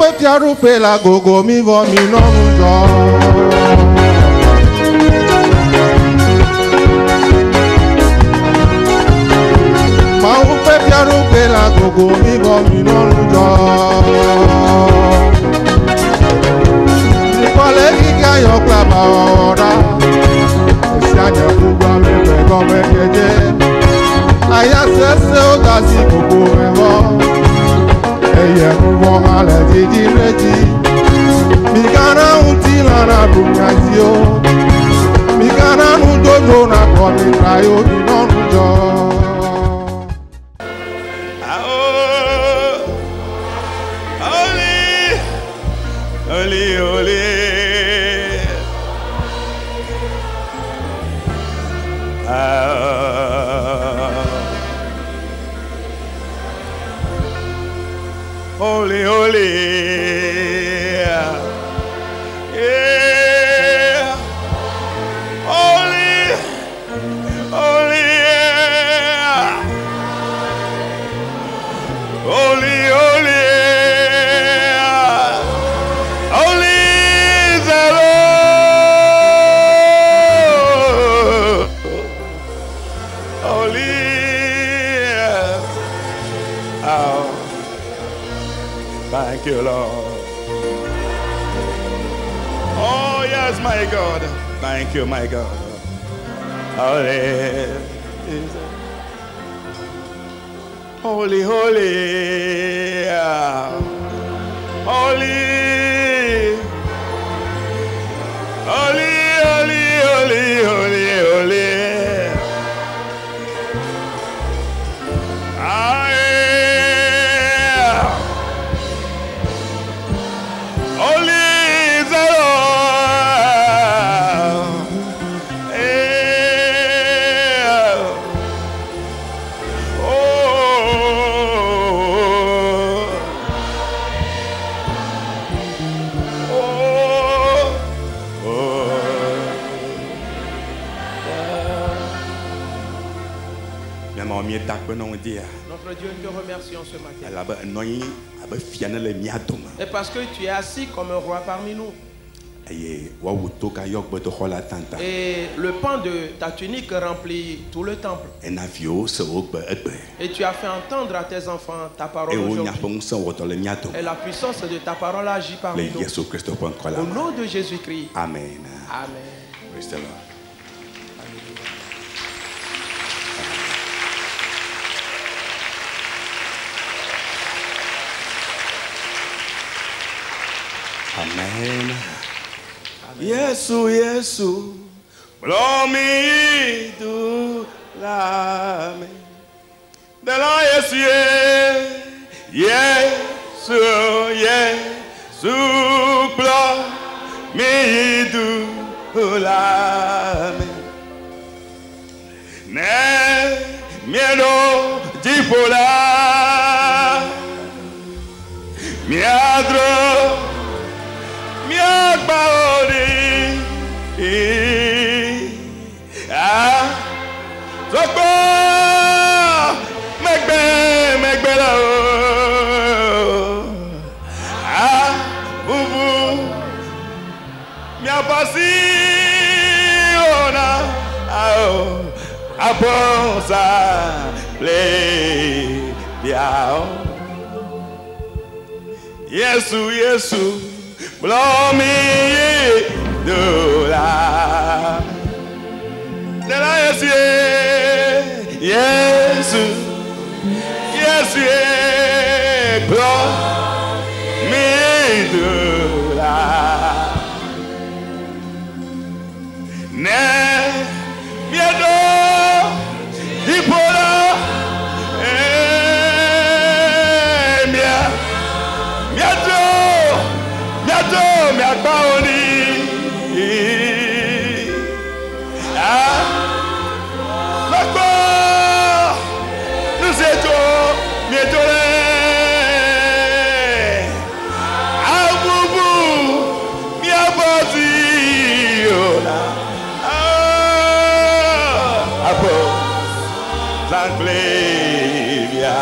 petit aroupe la gogo mi vo mi non jo. Ma un petit aroupe la gogo mi vo mi non jo. Ni pale ki ayo klaba ora. Si anya kuwa me go me jeje. Aya sese o gasi gogo me vo. Eye mou ale di reji. Mi kana unti la na bunyazio. Mi kana undojo na komi trayo di nonujo. Oli, oli. Holy, holy, yeah, holy, holy, yeah, holy, holy, yeah, holy is the Lord, holy, yeah. Oh. Thank you, Lord. Oh, yes, my God. Thank you, my God. Holy, holy, holy, holy, holy, holy, holy, holy, holy. Notre Dieu, te remercions ce matin. Et parce que tu es assis comme un roi parmi nous. Et le pan de ta tunique remplit tout le temple. Et tu as fait entendre à tes enfants ta parole aujourd'hui. Et la puissance de ta parole agit parmi nous. Au nom de Jésus-Christ. Amen. Amen. Praise the Lord. Amen. Yesu, Yesu, blow me to lame. De la Yesu, Yesu, Yesu, blow me to lame. Ne miedo di pola, miadro. Yesu, Yesu, blow me do la Yesu, Yesu, Yesu, blow me do la ne miedo di pola me agbaoni lọ́pọ̀ lùsèjò mi ètò rẹ̀ àbúbù mi àbọ̀ sí ọ̀la àbọ̀ zanglebia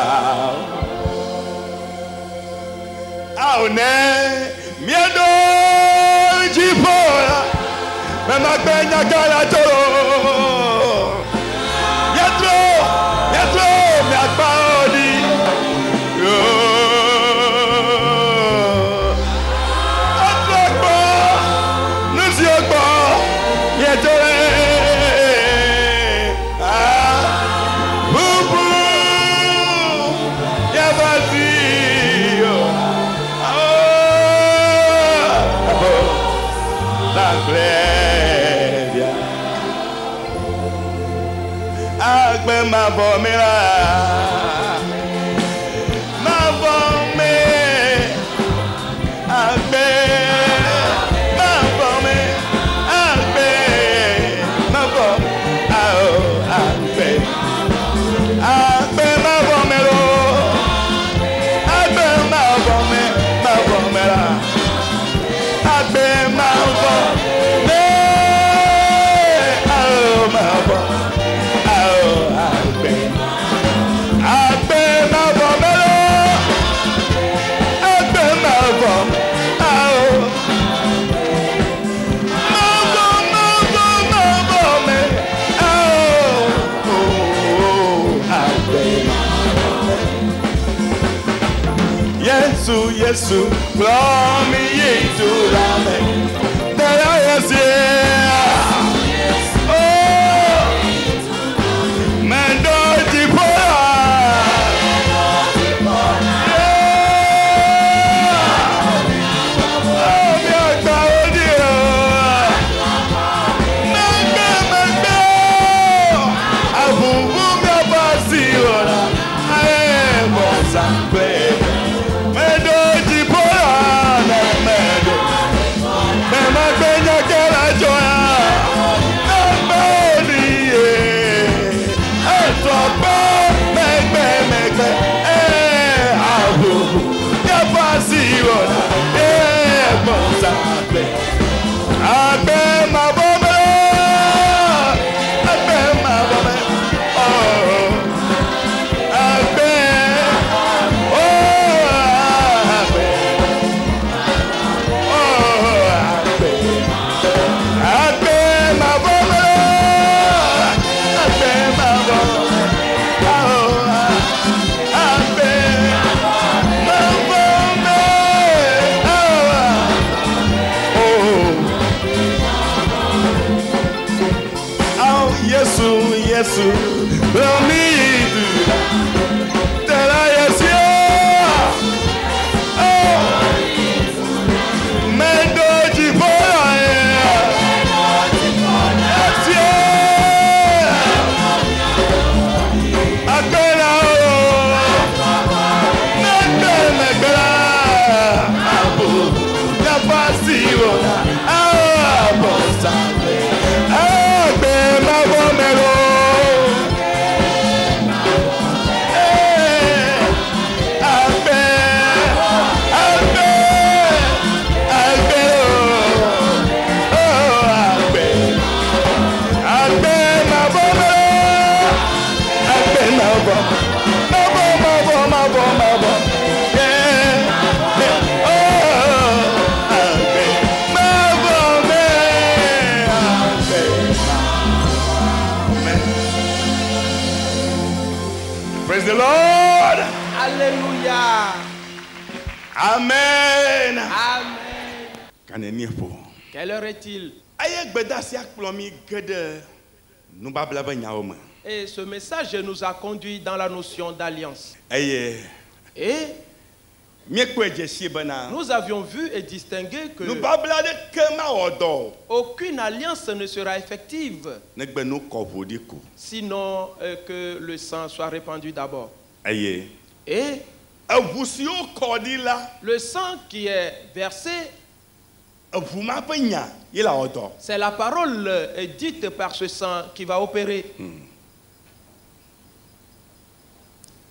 Aone, miedo jipora, me magbeña galatoro. Yatro, me akbaodi. Atrokbo, nusiokbo, yetore. Bubu, yabati. Agbe ma bo mi ra, ma bo mi, agbe ma bo mi, agbe ma bo, agbe ma bo mi ro, agbe ma bo mi ra, agbe ma bo mi, ma bo. Yesu, promi yetu rame, dera yesi. Oh, mendo jipora. Oh, mi agba odio. Mende, abubu mi abasi ora. Aye, bosampe. Yesu, promi yetu, dera yesi. Oh, mendo jipora. Yesi. Akela o, megala, abu, yapasi ona, abosambe, agbe mabomero. Praise the Lord. Alléluia. Amen. Amen. Quelle heure est-il? Et ce message nous a conduit dans la notion d'alliance. Et nous avions vu et distingué que aucune alliance ne sera effective sinon que le sang soit répandu d'abord. Et le sang qui est versé, c'est la parole dite par ce sang qui va opérer.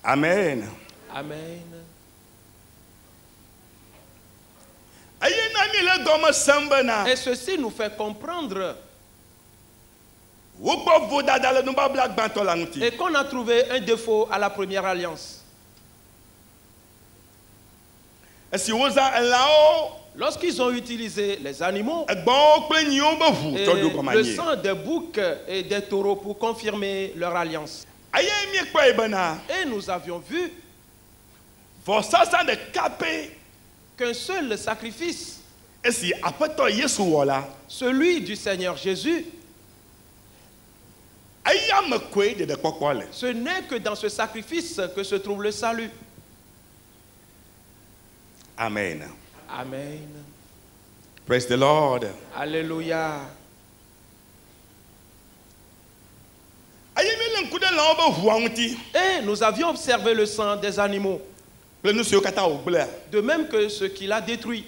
Amen. Amen. Et ceci nous fait comprendre et qu'on a trouvé un défaut à la première alliance. Lorsqu'ils ont utilisé les animaux, et le sang des boucs et des taureaux pour confirmer leur alliance. Et nous avions vu qu'un seul sacrifice, celui du Seigneur Jésus, ce n'est que dans ce sacrifice que se trouve le salut. Amen. Amen. Praise the Lord. Alléluia. Et nous avions observé le sang des animaux, de même que ce qu'il a détruit.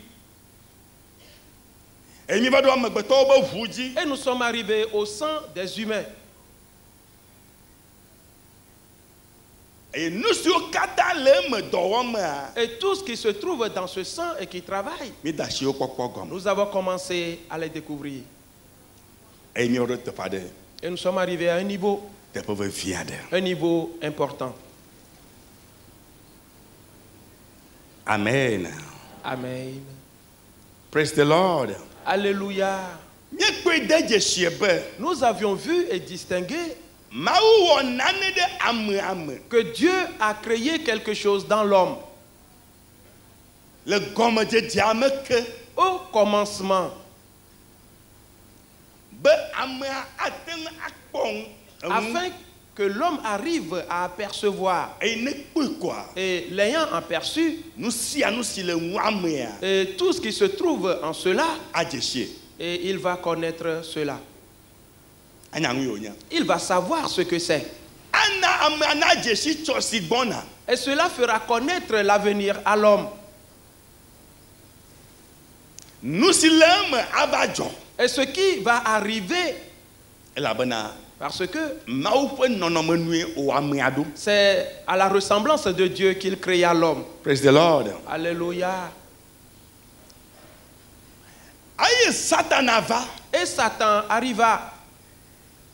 Et nous sommes arrivés au sang des humains. Et tout ce qui se trouve dans ce sang et qui travaille, nous avons commencé à les découvrir. Et nous sommes arrivés à un niveau important. Amen. Amen. Praise the Lord. Alléluia. Nous avions vu et distingué que Dieu a créé quelque chose dans l'homme. Au commencement, afin que l'homme arrive à apercevoir, et l'ayant aperçu, et tout ce qui se trouve en cela, et il va connaître cela. Il va savoir ce que c'est. Et cela fera connaître l'avenir à l'homme. Et ce qui va arriver, parce que c'est à la ressemblance de Dieu qu'il créa l'homme. Praise the Lord. Alléluia. Et Satan arriva.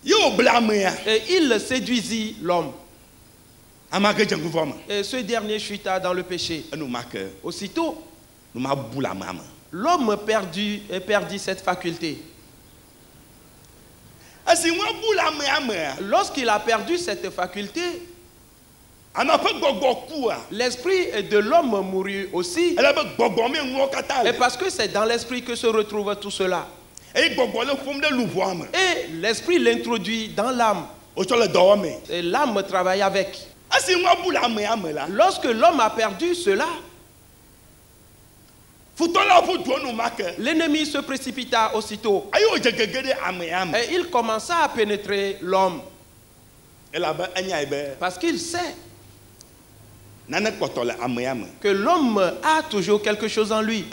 Et il séduisit l'homme. Et ce dernier chuta dans le péché. Aussitôt, l'homme perdit cette faculté. Lorsqu'il a perdu cette faculté, l'esprit de l'homme mourut aussi. Et parce que c'est dans l'esprit que se retrouve tout cela. Et l'esprit l'introduit dans l'âme. Et l'âme travaille avec. Lorsque l'homme a perdu cela, l'ennemi se précipita aussitôt. Et il commença à pénétrer l'homme. Parce qu'il sait que l'homme a toujours quelque chose en lui.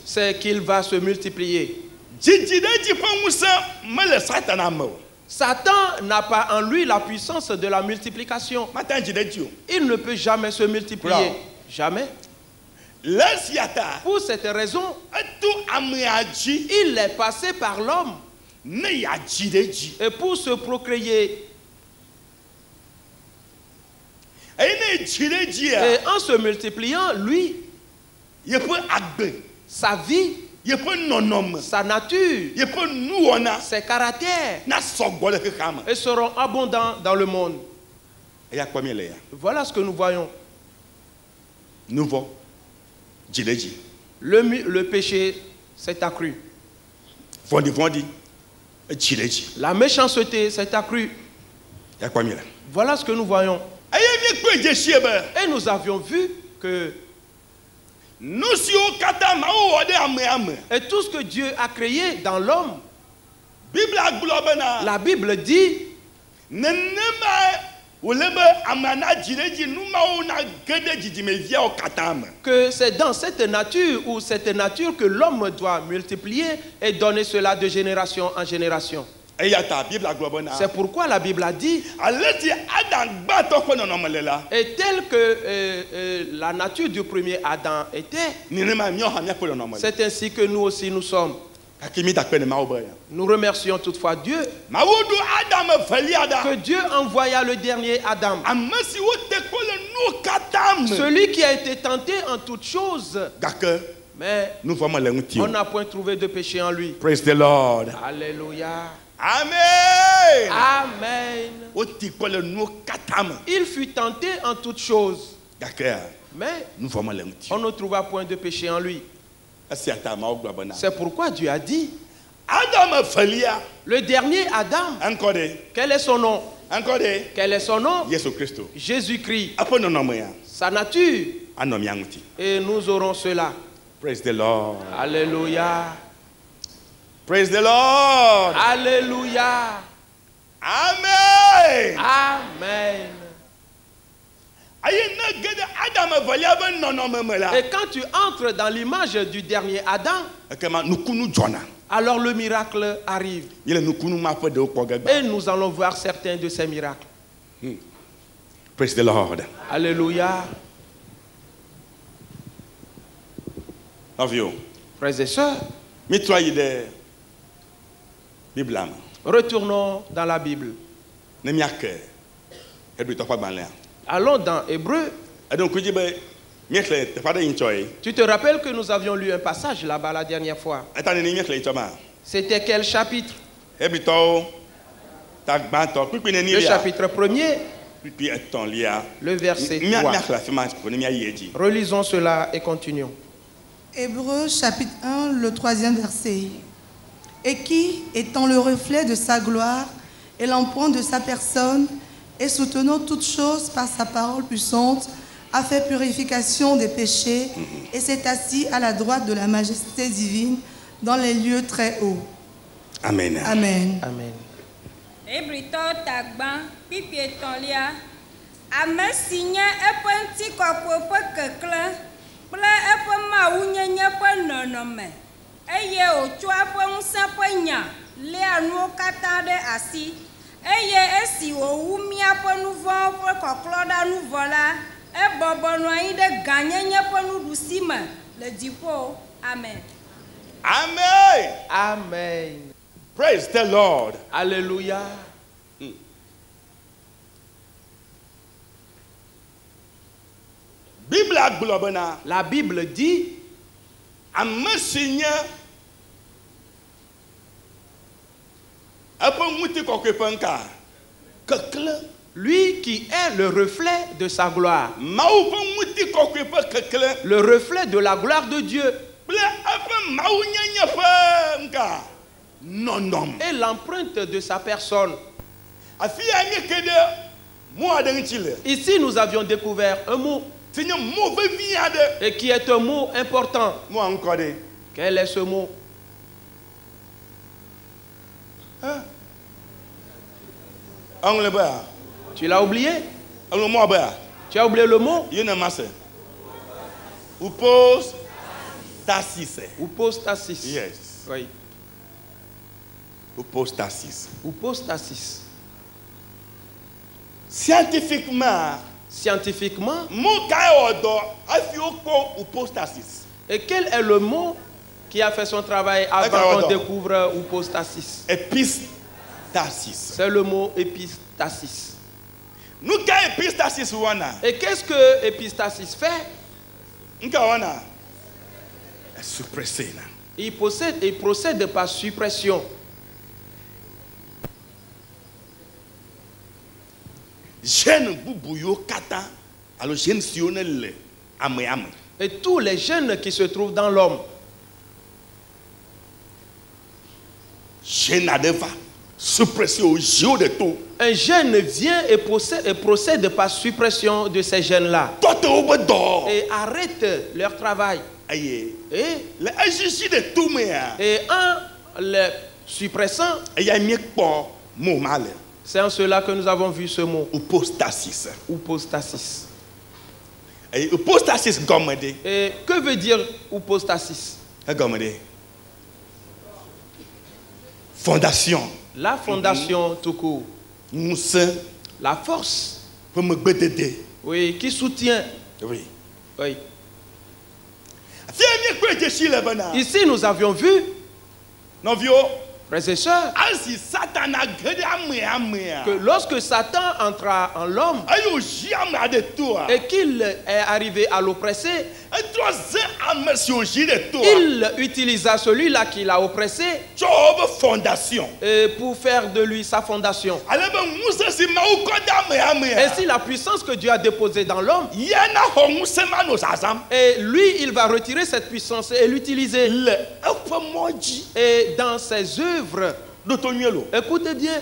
C'est qu'il va se multiplier. Satan n'a pas en lui la puissance de la multiplication. Il ne peut jamais se multiplier. Jamais. Pour cette raison, il est passé par l'homme. Et pour se procréer. Et en se multipliant, lui, sa vie, sa nature, ses caractères, et seront abondants dans le monde. Voilà ce que nous voyons. Le péché s'est accru. La méchanceté s'est accrue. Voilà ce que nous voyons. Et nous avions vu que et tout ce que Dieu a créé dans l'homme, la Bible dit que c'est dans cette nature que l'homme doit multiplier et donner cela de génération en génération. C'est pourquoi la Bible a dit, et tel que la nature du premier Adam était, c'est ainsi que nous aussi nous sommes. Nous remercions toutefois Dieu que Dieu envoya le dernier Adam Celui qui a été tenté en toutes choses. Mais on n'a point trouvé de péché en lui. Praise the Lord. Alléluia. Amen. Amen. Il fut tenté en toutes choses. Mais on ne trouva point de péché en lui. C'est pourquoi Dieu a dit, le dernier Adam, quel est son nom? Quel est son nom? Jésus-Christ. Sa nature. Et nous aurons cela. Praise the Lord. Alléluia. Praise the Lord. Alléluia. Amen. Amen. Et quand tu entres dans l'image du dernier Adam, alors le miracle arrive. Et nous allons voir certains de ces miracles. Praise the Lord. Alléluia. Frères et sœurs, retournons dans la Bible. Allons dans Hébreu. Tu te rappelles que nous avions lu un passage là-bas la dernière fois? C'était quel chapitre? Le chapitre 1er, le verset 3. Relisons cela et continuons. Hébreux chapitre 1, le 3e verset. Et qui, étant le reflet de sa gloire et l'empreinte de sa personne, et soutenant toutes choses par sa parole puissante, a fait purification des péchés et s'est assis à la droite de la majesté divine dans les lieux très hauts. Amen. Amen. Amen. Eye esi owu miaƒe nuvɔ ƒe kɔklɔɖa nuvɔ la ebɔbɔnɔ anyi ɖe ganyenye ƒe nuɖusime le dziƒo. Amen. Amen. Amen. Praise the Lord. Alléluia. La Bible dit, lui qui est le reflet de sa gloire, le reflet de la gloire de Dieu, et l'empreinte de sa personne. Ici, nous avions découvert un mot, et qui est un mot important. Quel est ce mot? Tu l'as oublié? Tu as oublié le mot? Upostasis. Upostasis. Yes. Oui. Upostasis. Upostasis. Scientifiquement, et quel est le mot qui a fait son travail avant qu'on découvre upostasis? Epistasis. C'est le mot epistasis. Et qu'est-ce que epistasis fait? Il procède par suppression. Et tous les gènes qui se trouvent dans l'homme. Un gène vient et procède par suppression de ces gènes-là. Et arrête leur travail. Et en les suppressant, c'est en cela que nous avons vu ce mot. Upostasis. Upostasis. Et upostasis gomede. Et que veut dire upostasis? Fondation. La fondation tout court. La force. Oui, qui soutient. Oui. Oui. Ici, nous avions vu Frères et sœurs, que lorsque Satan entra en l'homme et qu'il est arrivé à l'oppresser, il utilisa celui-là qui l'a oppressé pour faire de lui sa fondation. Ainsi, la puissance que Dieu a déposée dans l'homme, et lui, il va retirer cette puissance et l'utiliser. Et dans ses œuvres, écoutez bien,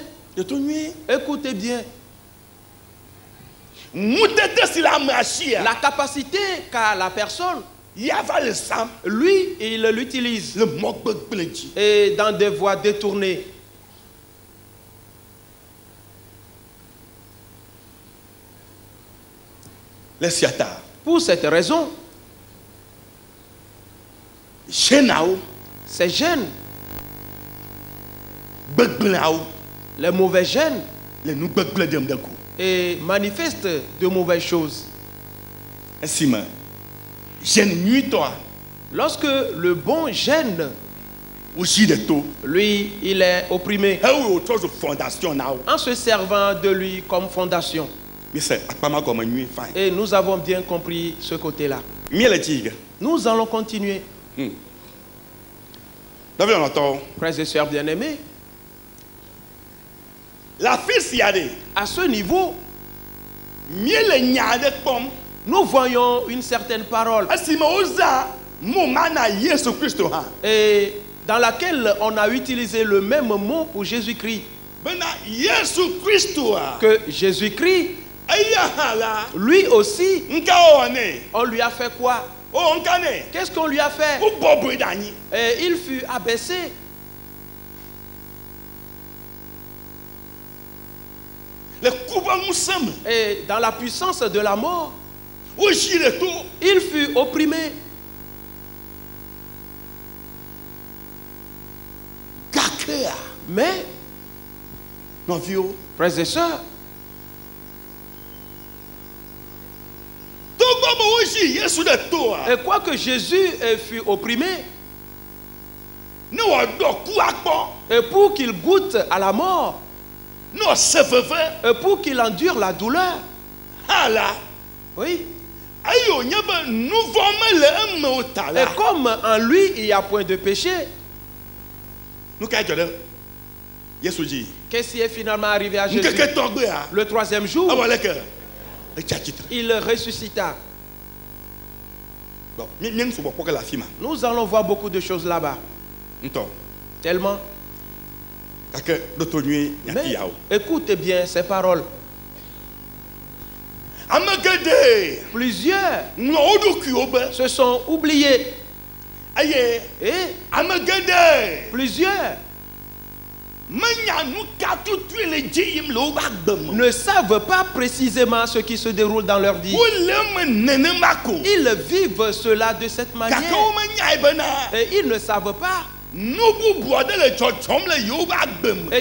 écoutez bien, la capacité qu'a la personne, lui, il l'utilise et dans des voies détournées. Pour cette raison, ces gènes, les mauvais gènes, et manifestent de mauvaises choses. Lorsque le bon gène, lui, il est opprimé en se servant de lui comme fondation. Et nous avons bien compris ce côté-là. Nous allons continuer. Frères et sœurs bien-aimés, à ce niveau, nous voyons une certaine parole et dans laquelle on a utilisé le même mot pour Jésus-Christ. Que Jésus-Christ, lui aussi, on lui a fait quoi? Qu'est-ce qu'on lui a fait? Et il fut abaissé. Et dans la puissance de la mort, il fut opprimé. Mais, frères et sœurs, et quoique Jésus fut opprimé, et pour qu'il goûte à la mort, et pour qu'il endure la douleur, oui. Et comme en lui il n'y a point de péché, qu'est-ce qui est finalement arrivé à Jésus? Le troisième jour, il ressuscita. Nous allons voir beaucoup de choses là-bas. Tellement. Mais écoutez bien ces paroles. Plusieurs se sont oubliés. Et plusieurs ne savent pas précisément ce qui se déroule dans leur vie. Ils vivent cela de cette manière. Et ils ne savent pas. Et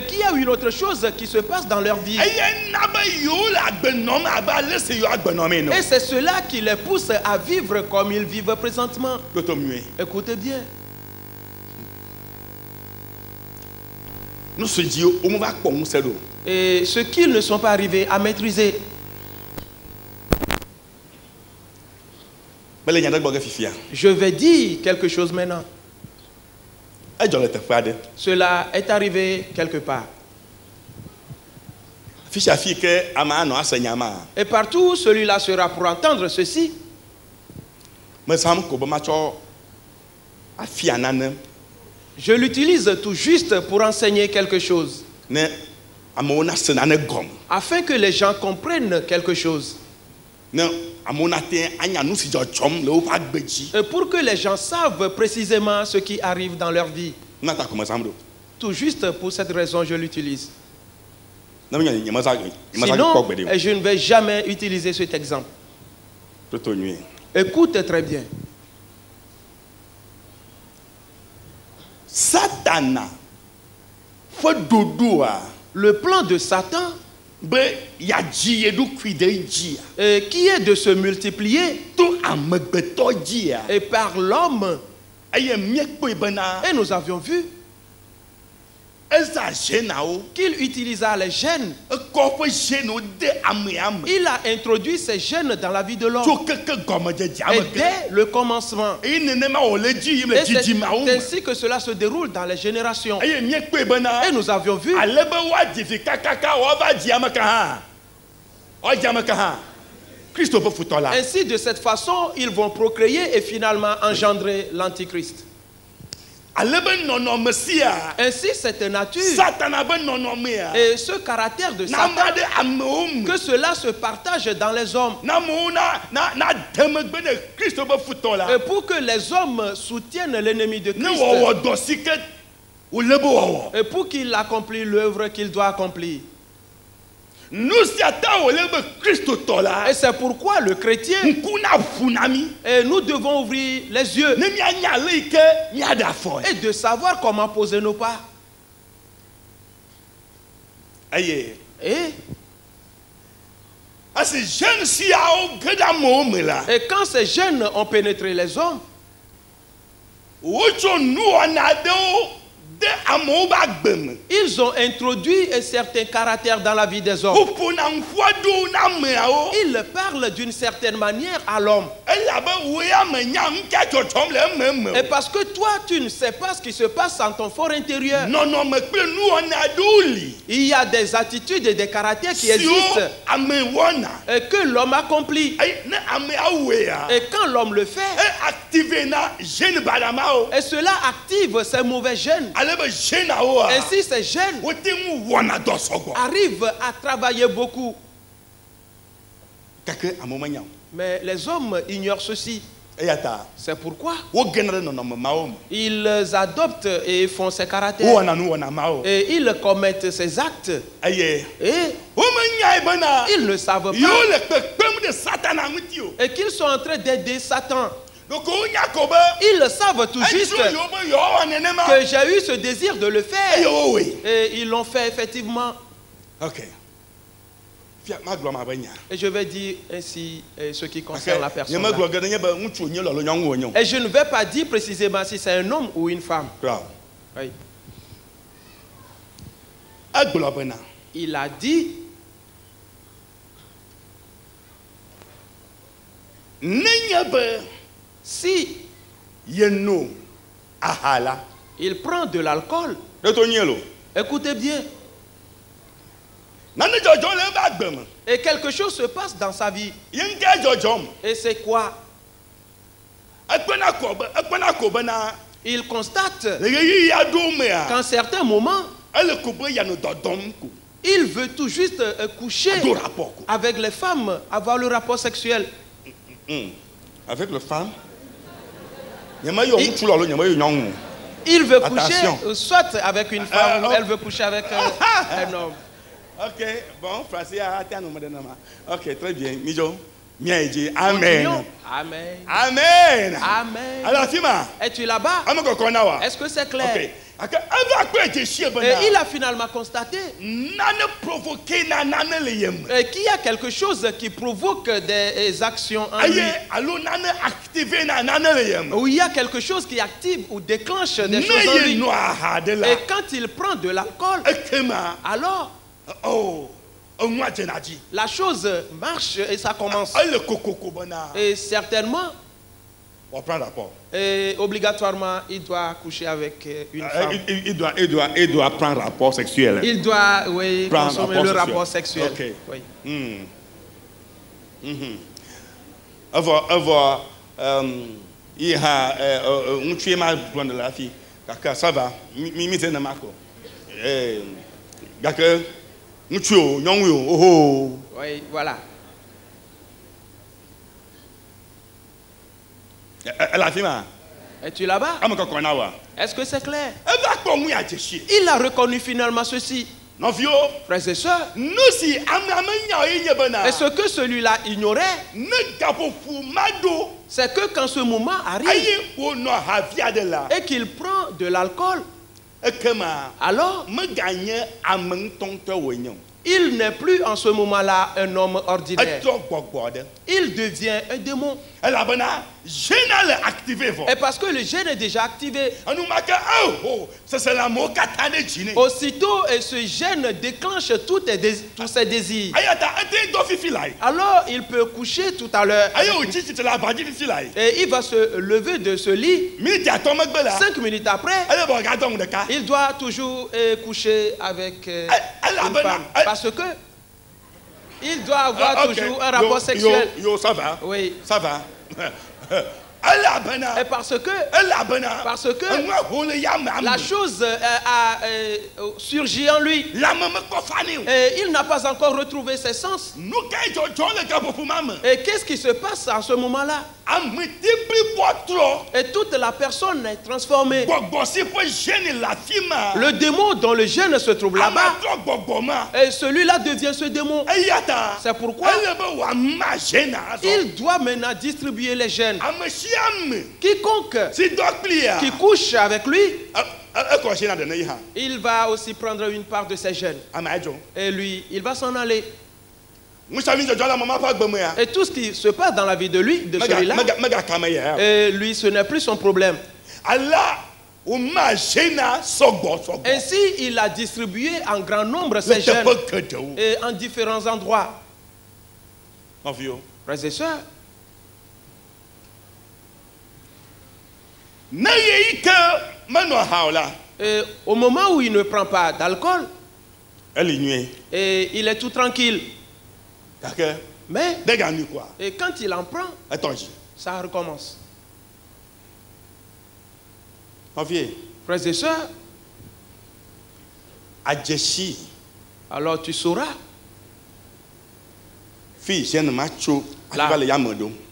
qu'il y a une autre chose qui se passe dans leur vie. Et c'est cela qui les pousse à vivre comme ils vivent présentement. Écoutez bien. Et ce qu'ils ne sont pas arrivés à maîtriser. Je vais dire quelque chose maintenant. Cela est arrivé quelque part. Et partout, celui-là sera pour entendre ceci. Je l'utilise tout juste pour enseigner quelque chose. Afin que les gens comprennent quelque chose. Et pour que les gens savent précisément ce qui arrive dans leur vie. Tout juste pour cette raison, je l'utilise. Sinon, je ne vais jamais utiliser cet exemple. Écoute très bien. Le plan de Satan, qui est de se multiplier et par l'homme. Et nous avions vu qu'il utilisa les gènes. Il a introduit ces gènes dans la vie de l'homme. Et dès le commencement. Et c'est ainsi que cela se déroule dans les générations. Et nous avions vu ainsi, de cette façon, ils vont procréer et finalement engendrer l'Antichrist. Ainsi, cette nature et ce caractère de Satan, que cela se partage dans les hommes. Et pour que les hommes soutiennent l'ennemi de Christ. Et pour qu'il accomplisse l'œuvre qu'il doit accomplir. Et c'est pourquoi le chrétien, et nous devons ouvrir les yeux et de savoir comment poser nos pas. Et quand ces jeunes ont pénétré les hommes, ils ont introduit un certain caractère dans la vie des hommes. Ils parlent d'une certaine manière à l'homme. Et parce que toi, tu ne sais pas ce qui se passe dans ton fort intérieur. Il y a des attitudes et des caractères qui existent et que l'homme accomplit. Et quand l'homme le fait, et cela active ces mauvais gènes. Ainsi, ces jeunes arrivent à travailler beaucoup. Mais les hommes ignorent ceci. C'est pourquoi ils adoptent et font ces caractères. Et ils commettent ces actes. Et ils ne savent pas. Et qu'ils sont en train d'aider Satan. Ils savent tout juste que j'ai eu ce désir de le faire. Et ils l'ont fait effectivement. Et je vais dire ainsi ce qui concerne la personne. Et je ne vais pas dire précisément si c'est un homme ou une femme. Oui. Il a dit si il prend de l'alcool, écoutez bien, et quelque chose se passe dans sa vie. Et c'est quoi? Il constate qu'en certains moments, il veut tout juste coucher avec les femmes, avoir le rapport sexuel. Avec les femmes? Il veut coucher soit avec une femme ou elle veut coucher avec un homme. Ok, bon, Français a atteint nos modèles. Ok, très bien. Mijo, bien dit. Amen. Amen. Amen. Amen. Alors, Fima. Es-tu là-bas? Est-ce que c'est clair? Ok. Et il a finalement constaté qu'il y a quelque chose qui provoque des actions en lui. Ou il y a quelque chose qui active ou déclenche des choses en lui. Et quand il prend de l'alcool, alors la chose marche et ça commence. Et certainement, et obligatoirement, il doit coucher avec une femme. Il doit prendre rapport sexuel. Il doit, oui, consommer le rapport sexuel. Okay. Oui. Avoir, il y a un tué mal pour la fille. Ça va. Oui, voilà. Es-tu là-bas? Est-ce que c'est clair? Il a reconnu finalement ceci. Frères et sœurs, et ce que celui-là ignorait, c'est que quand ce moment arrive et qu'il prend de l'alcool, alors Il n'est plus en ce moment-là un homme ordinaire. Il devient un démon. Et parce que le gène est déjà activé, aussitôt ce gène déclenche tous ses désirs. Alors il peut coucher tout à l'heure. Et il va se lever de ce lit. 5 minutes après, il doit toujours coucher avec une femme. Parce que il doit avoir toujours un rapport sexuel. Oui. Ça va. Et parce que la chose a surgi en lui. Et il n'a pas encore retrouvé ses sens. Et qu'est-ce qui se passe à ce moment-là? Et toute la personne est transformée. Le démon dont le gène se trouve là-bas, et celui-là devient ce démon. C'est pourquoi il doit maintenant distribuer les gènes. Quiconque qui couche avec lui, il va aussi prendre une part de ses gènes. Et lui, il va s'en aller. Et tout ce qui se passe dans la vie de lui, de celui-là, et lui, ce n'est plus son problème. Ainsi, il a distribué en grand nombre ses gènes et en différents endroits. Frères et sœurs, au moment où il ne prend pas d'alcool, et il est tout tranquille. Mais et quand il en prend, ça recommence. Frères et sœurs, alors tu sauras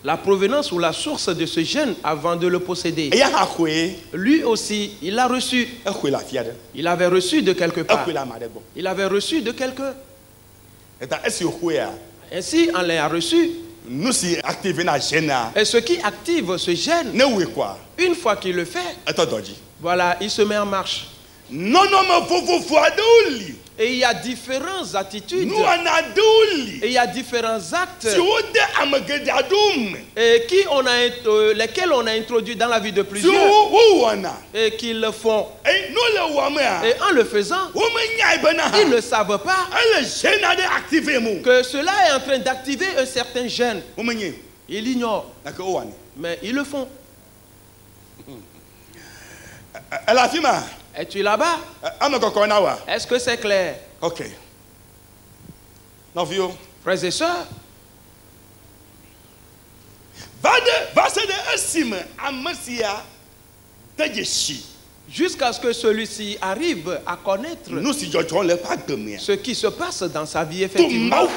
la provenance ou la source de ce gène avant de le posséder. Lui aussi, il l'a reçu. Il avait reçu de quelque part. Il avait reçu de quelqu'un. Ainsi, en l'ayant reçu, et ce qui active ce gène, une fois qu'il le fait, voilà, il se met en marche. Et il y a différentes attitudes. Et il y a différents actes et lesquels on a introduits dans la vie de plusieurs et qu'ils le font. Et en le faisant, ils ne savent pas que cela est en train d'activer un certain gène. Ils l'ignorent. Mais ils le font. Es-tu là-bas? Est-ce que c'est clair? Ok. Frères et sœurs, jusqu'à ce que celui-ci arrive à connaître ce qui se passe dans sa vie, effectivement,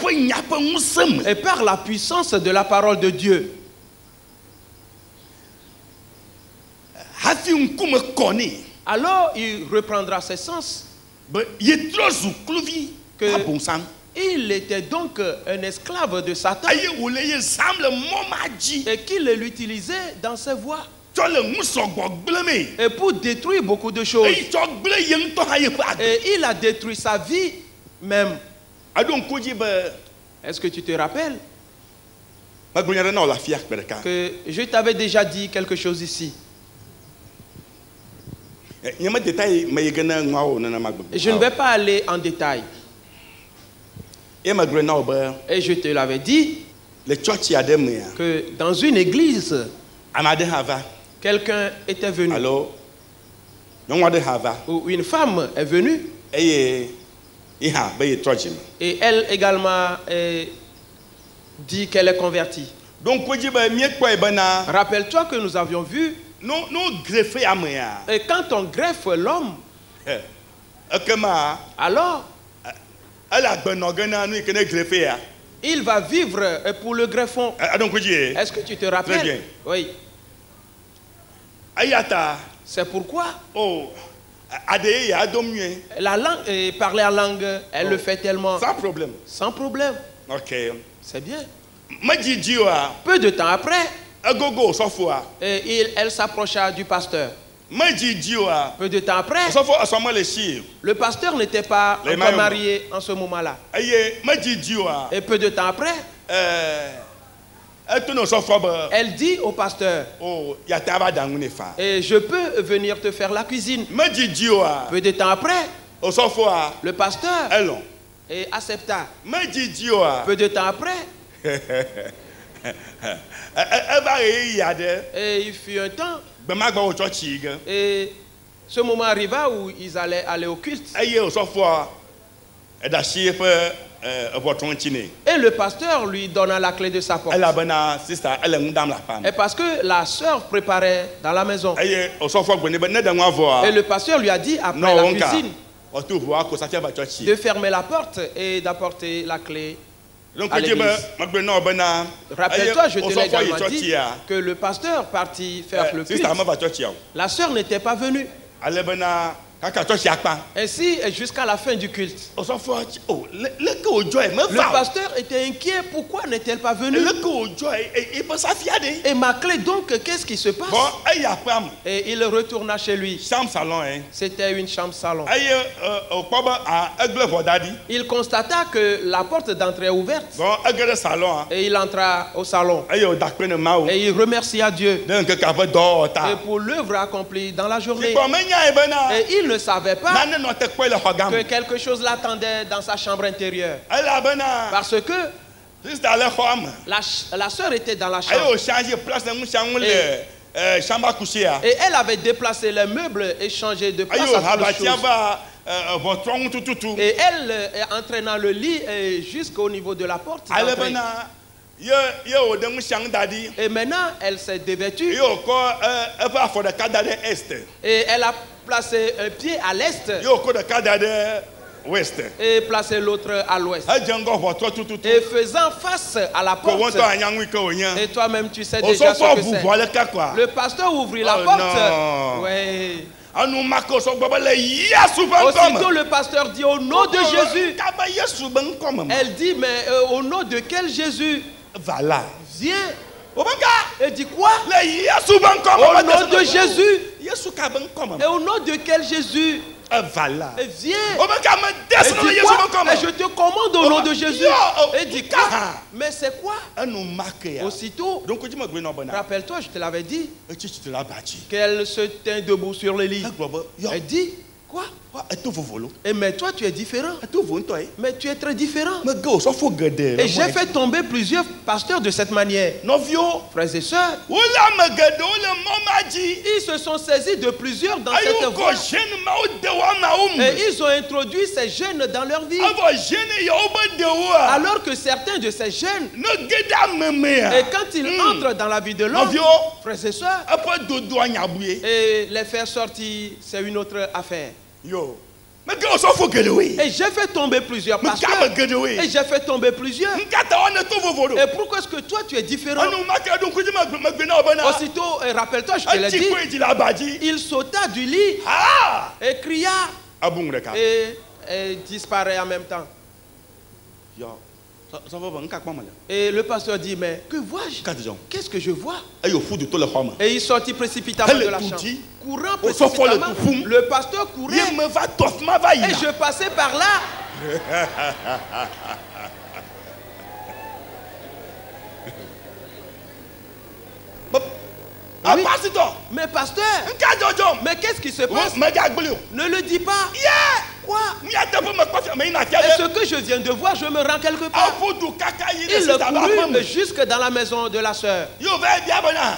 et par la puissance de la parole de Dieu. Alors il reprendra ses sens. Il était donc un esclave de Satan et qu'il l'utilisait dans ses voies et pour détruire beaucoup de choses. Et il a détruit sa vie même. Est-ce que tu te rappelles que je t'avais déjà dit quelque chose ici? Je ne vais pas aller en détail. Et je te l'avais dit que dans une église, quelqu'un était venu. Ou une femme est venue. Et elle également dit qu'elle est convertie. Rappelle-toi que nous avions vu. Et quand on greffe l'homme, alors il va vivre pour le greffon. Est-ce que tu te rappelles? Bien. Oui. C'est pourquoi la langue, parler en langue, elle le fait tellement. Sans problème. Sans problème. Ok. C'est bien. Peu de temps après, et elle s'approcha du pasteur. Peu de temps après, le pasteur n'était pas encore marié en ce moment-là. Et peu de temps après, elle dit au pasteur, et je peux venir te faire la cuisine. Peu de temps après, le pasteur accepta. Peu de temps après, et il fut un temps, et ce moment arriva où ils allaient aller au culte. Et le pasteur lui donna la clé de sa porte. Et parce que la sœur préparait dans la maison. Et le pasteur lui a dit après la cuisine de fermer la porte et d'apporter la clé à l'église. Rappelle-toi, je te l'ai également dit que le pasteur partit faire le culte. La sœur n'était pas venue. Ainsi, jusqu'à la fin du culte, le pasteur était inquiet. Pourquoi n'est-elle pas venue? Et ma clé, donc, qu'est-ce qui se passe? Et il retourna chez lui. C'était une chambre-salon. Il constata que la porte d'entrée est ouverte. Et il entra au salon. Et il remercia Dieu et pour l'œuvre accomplie dans la journée. Et il ne savait pas que quelque chose l'attendait dans sa chambre intérieure. Parce que la sœur était dans la chambre. Et elle avait déplacé les meubles et changé de place à toutes choses. Et elle entraîna le lit jusqu'au niveau de la porte. Et maintenant, elle s'est dévêtue. Et elle a placé un pied à l'est et placé l'autre à l'ouest. Et faisant face à la porte. Et toi-même, tu sais déjà ce que c'est. Le pasteur ouvrit la porte. Oui. Aussitôt le pasteur dit au nom de Jésus. Elle dit mais au nom de quel Jésus? Viens. Et dit quoi? Au nom de Jésus. Et au nom de quel Jésus? Et viens. Et dit quoi? Et je te commande au nom de Jésus. Et dit quoi? Mais c'est quoi? Aussitôt, rappelle-toi, je te l'avais dit, qu'elle se tint debout sur le lit. Elle dit quoi? Et mais toi tu es différent. Mais tu es très différent. Et j'ai fait tomber plusieurs pasteurs de cette manière. Frères et sœurs, ils se sont saisis de plusieurs dans cette voie. Et ils ont introduit ces jeunes dans leur vie. Alors que certains de ces jeunes, et quand ils entrent dans la vie de l'homme, frères et sœurs, et les faire sortir, c'est une autre affaire. Et j'ai fait tomber plusieurs pasteurs. Et j'ai fait tomber plusieurs. Et pourquoi est-ce que toi tu es différent? Aussitôt, rappelle-toi, je te l'ai dit, il sauta du lit et cria et disparaît en même temps. Et le pasteur dit, mais que vois-je? Qu'est-ce que je vois? Et il sortit précipitamment de la chambre. Courant précipitamment, le pasteur courait. Et je passais par là. Oui. Mais pasteur, mais qu'est-ce qui se passe? Ne le dis pas. Quoi? Et ce que je viens de voir, je me rends quelque part. Il courut jusque dans la maison de la sœur.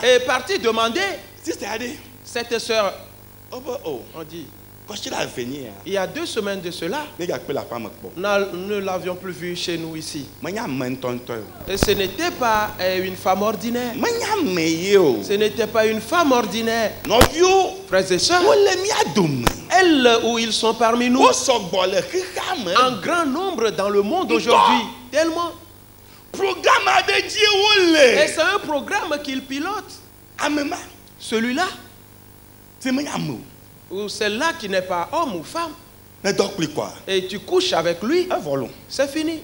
Et parti demander. Cette sœur, on dit, il y a 2 semaines de cela, nous ne l'avions plus vue chez nous ici. Et ce n'était pas une femme ordinaire. Ce n'était pas une femme ordinaire. Frères et sœurs, elles où ils sont parmi nous, en grand nombre dans le monde aujourd'hui, tellement. Et c'est un programme qu'ils pilotent. Celui-là, ou celle-là qui n'est pas homme ou femme, et tu couches avec lui, c'est fini.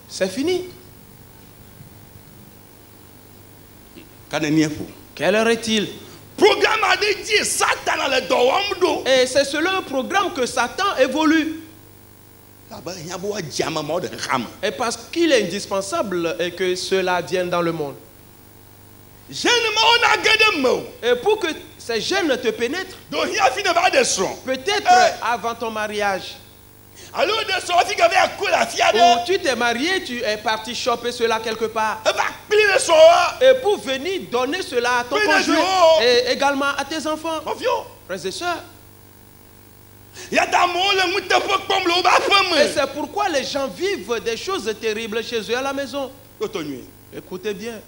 C'est fini. Quelle heure est-il? Et c'est selon un programme que Satan évolue. Et parce qu'il est indispensable et que cela vienne dans le monde. Et pour que ces gènes te pénètrent, peut-être avant ton mariage, ou tu t'es marié, tu es parti choper cela quelque part. Et pour venir donner cela à ton conjoint et également à tes enfants, frères et sœurs. Et c'est pourquoi les gens vivent des choses terribles chez eux à la maison. Écoutez bien.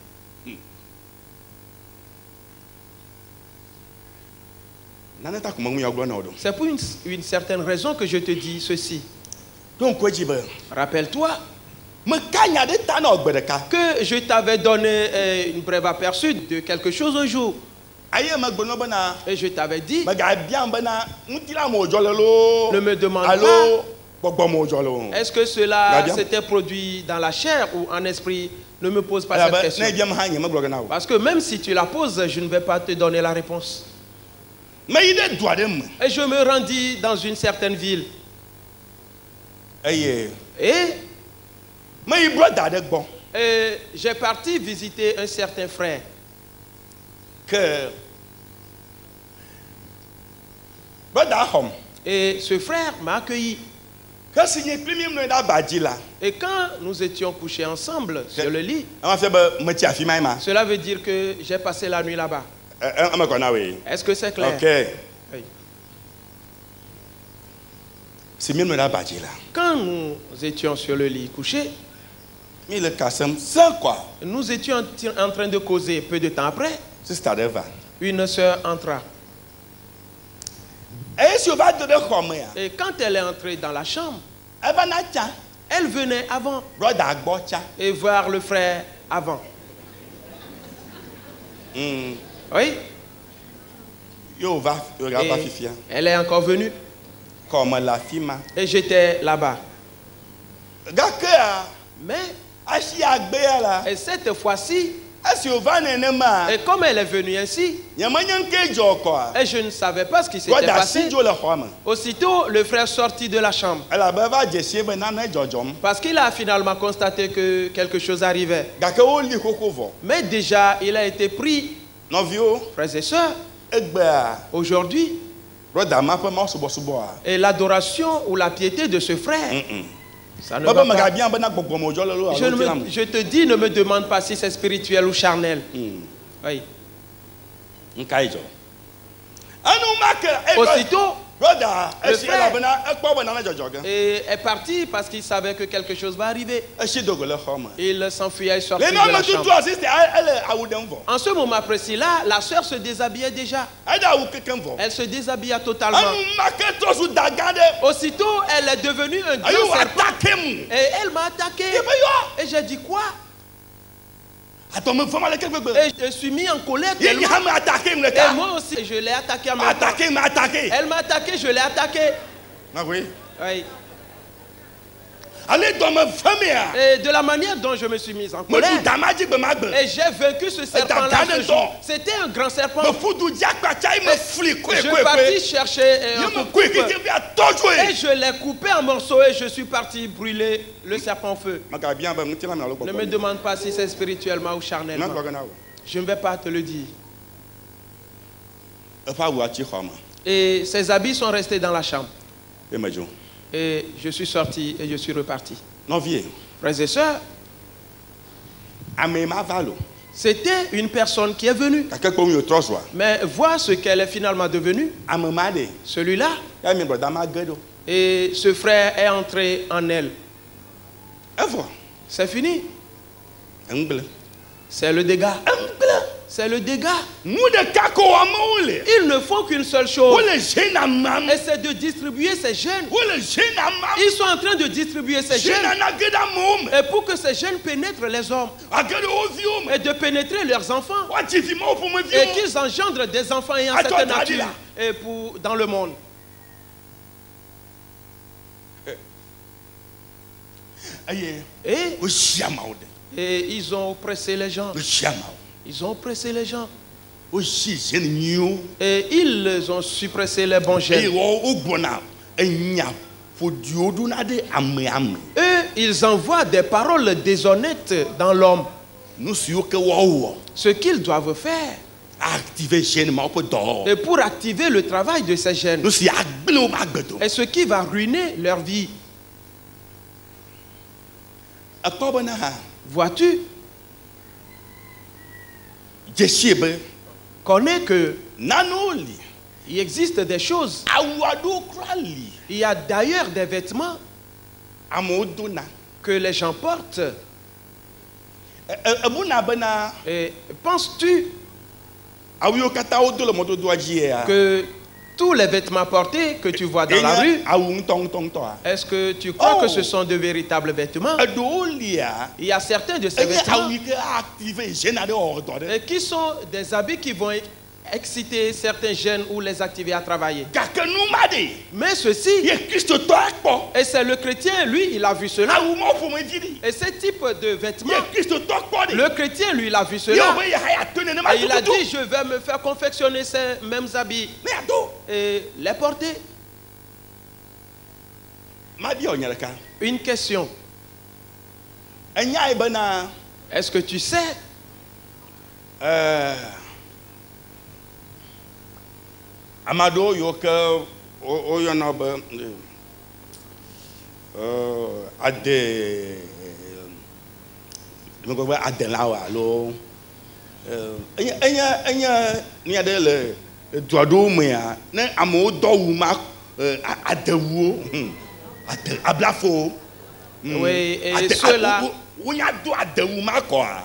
C'est pour une certaine raison que je te dis ceci. Rappelle-toi que je t'avais donné une brève aperçu de quelque chose un jour. Et je t'avais dit, ne me demande pas, est-ce que cela s'était produit dans la chair ou en esprit? Ne me pose pas cette question. Parce que même si tu la poses, je ne vais pas te donner la réponse. Et je me rendis dans une certaine ville. Et j'ai parti visiter un certain frère. Et ce frère m'a accueilli. Et quand nous étions couchés ensemble sur le lit, cela veut dire que j'ai passé la nuit là-bas. Est-ce que c'est clair? Oui. Quand nous étions sur le lit couchés, nous étions en train de causer. Peu de temps après, une sœur entra. Et quand elle est entrée dans la chambre, elle venait avant et voir le frère avant. Oui. Et elle est encore venue. Et j'étais là-bas. Mais et cette fois-ci, et comme elle est venue ainsi, et je ne savais pas ce qui s'était passé, aussitôt le frère sortit de la chambre. Parce qu'il a finalement constaté que quelque chose arrivait. Mais déjà, il a été pris. Frères et sœurs, aujourd'hui, et l'adoration ou la piété de ce frère, ça ne va pas. Je te dis, ne me demande pas si c'est spirituel ou charnel. Oui. Aussitôt, le frère est parti parce qu'il savait que quelque chose va arriver. Il s'enfuyait et sortit de la chambre. En ce moment précis-là, la sœur se déshabillait déjà. Elle se déshabilla totalement. Aussitôt, elle est devenue un grand serpent. Et elle m'a attaqué. Et j'ai dit quoi? Et je suis mis en colère. Et moi aussi, je l'ai attaqué en même temps. Elle m'a attaqué, je l'ai attaqué. Oui. Et de la manière dont je me suis mis en colère, et j'ai vaincu ce serpent-là ce jour. C'était un grand serpent. Je suis parti chercher un coupe. Et je l'ai coupé en morceaux et je suis parti brûler le serpent en feu. Ne me demande pas si c'est spirituellement ou charnellement. Je ne vais pas te le dire. Et ses habits sont restés dans la chambre. Et je suis sorti et je suis reparti. Frères et sœurs, c'était une personne qui est venue. Mais vois ce qu'elle est finalement devenue. Celui-là. Et ce frère est entré en elle. C'est fini. C'est le dégât. C'est le dégât. Ils ne font qu'une seule chose. Et c'est de distribuer ces gènes. Ils sont en train de distribuer ces gènes. Et pour que ces gènes pénètrent les hommes. Et de pénétrer leurs enfants. Et qu'ils engendrent des enfants ayant cette nature. Et dans le monde. Et ils ont oppressé les gens. Ils ont oppressé les gens. Et ils ont suppressé les bons gènes. Eux, ils envoient des paroles déshonnêtes dans l'homme. Ce qu'ils doivent faire. Et pour activer le travail de ces gènes. Et ce qui va ruiner leur vie. Vois-tu? Connais que il existe des choses. Il y a d'ailleurs des vêtements que les gens portent. Et penses-tu que tous les vêtements portés que tu vois dans la rue, est-ce que tu crois que ce sont de véritables vêtements? Il y a certains de ces vêtements qui sont des habits qui vont exciter certains gènes ou les activer à travailler. Mais ceci, et c'est le chrétien, lui, il a vu cela. Et ce type de vêtements, le chrétien, lui, il a vu cela. Et il a dit, je vais me faire confectionner ces mêmes habits et les porter. Une question. Est-ce que tu sais Amado yoke oyanabe ade moko adelawa lo enya ni ade le doado mea na amo dowu ma adewo ablafo. Oui, et ceux-là,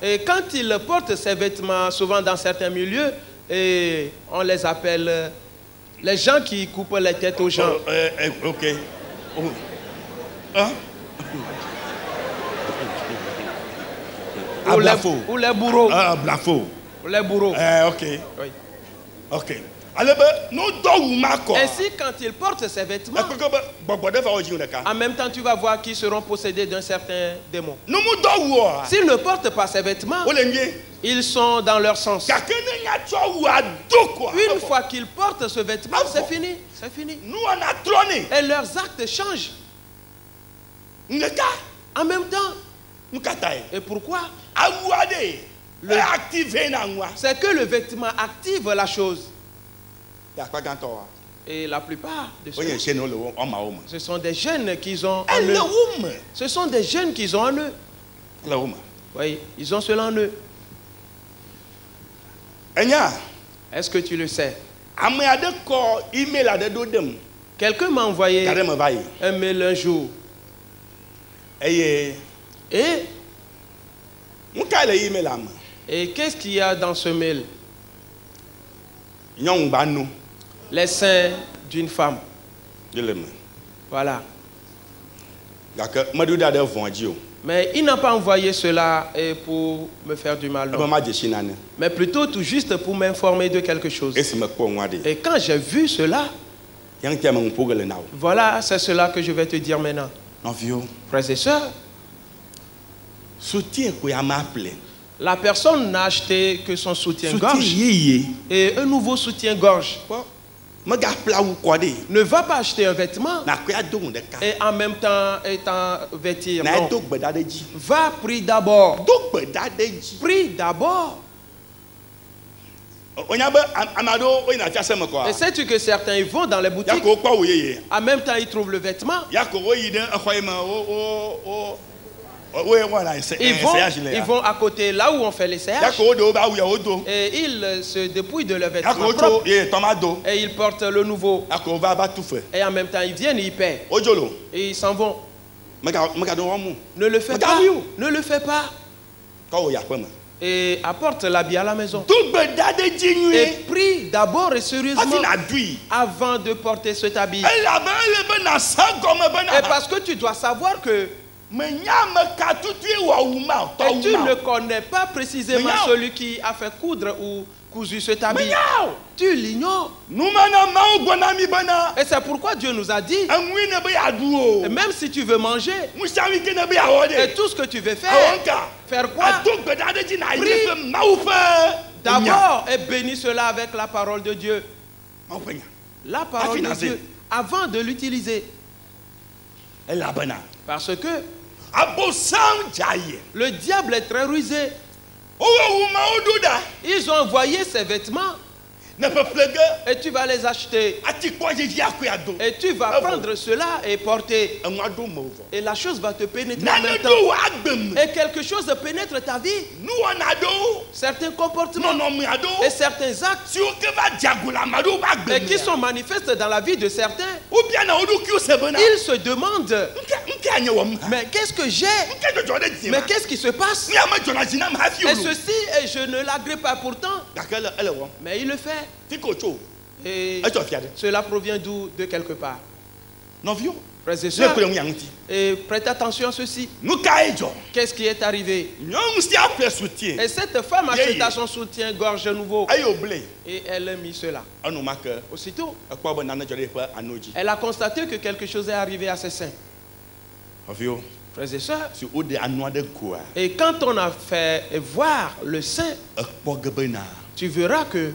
et quand ils portent ces vêtements, souvent dans certains milieux, et on les appelle les gens qui coupent les têtes aux gens. Ok. Hein? Ou les bourreaux. Ah, blafo. Ou les bourreaux. Ok. Oui. Ok. Ainsi, quand ils portent ces vêtements, en même temps, tu vas voir qu'ils seront possédés d'un certain démon. S'ils ne portent pas ces vêtements, ils sont dans leur sens. Une fois qu'ils portent ce vêtement, c'est fini. C'est fini. Et leurs actes changent. En même temps. Et pourquoi? C'est que le vêtement active la chose. Et la plupart de ceux, ce sont des gènes qu'ils ont en eux. Ce sont des gènes qu'ils ont en eux. Oui, ils ont cela en eux. Est-ce que tu le sais? Quelqu'un m'a envoyé un mail un jour. Et qu'est-ce qu'il y a dans ce mail? Les seins d'une femme. Voilà. Mais il n'a pas envoyé cela pour me faire du mal. Non. Mais plutôt tout juste pour m'informer de quelque chose. Et quand j'ai vu cela, voilà, c'est cela que je vais te dire maintenant. Frères et sœurs, la personne n'a acheté que son soutien-gorge et un nouveau soutien-gorge. Ne va pas acheter un vêtement et en même temps étant vêtir. Non. Va, prie d'abord. Prie d'abord. Et sais-tu que certains vont dans les boutiques, en même temps ils trouvent le vêtement. Ils vont à côté là où on fait l'essayage et ils se dépouillent de leurs vêtements propres et ils portent le nouveau. Et en même temps ils viennent et ils paient. Et ils s'en vont. Ne le fais pas. Ne le fais pas. Et apporte l'habit à la maison. Et prie d'abord et sérieusement avant de porter cet habit. Et parce que tu dois savoir que et tu ne connais pas précisément celui qui a fait coudre ou cousu cet habit. Tu l'ignores. Et c'est pourquoi Dieu nous a dit, et même si tu veux manger, et tout ce que tu veux faire quoi? Prie D'abord, et bénis cela avec la parole de Dieu. La parole de Dieu, avant de l'utiliser. Parce que le diable est très rusé. Ils ont envoyé ses vêtements. Et tu vas les acheter. Et tu vas prendre cela et porter. Et la chose va te pénétrer en même temps. Et quelque chose pénètre ta vie. Certains comportements et certains actes et qui sont manifestes dans la vie de certains. Ils se demandent, mais qu'est-ce que j'ai? Mais qu'est-ce qui se passe? Et ceci, et je ne l'agrée pas pourtant. Mais il le fait. Et cela provient d'où? De quelque part. Frères et sœurs, et prêtez attention à ceci. Qu'est-ce qui est arrivé? Et cette femme acheta son soutien-gorge nouveau. Et elle a mis cela. Aussitôt, elle a constaté que quelque chose est arrivé à ses seins. Frères et sœurs, et quand on a fait voir le sein, tu verras que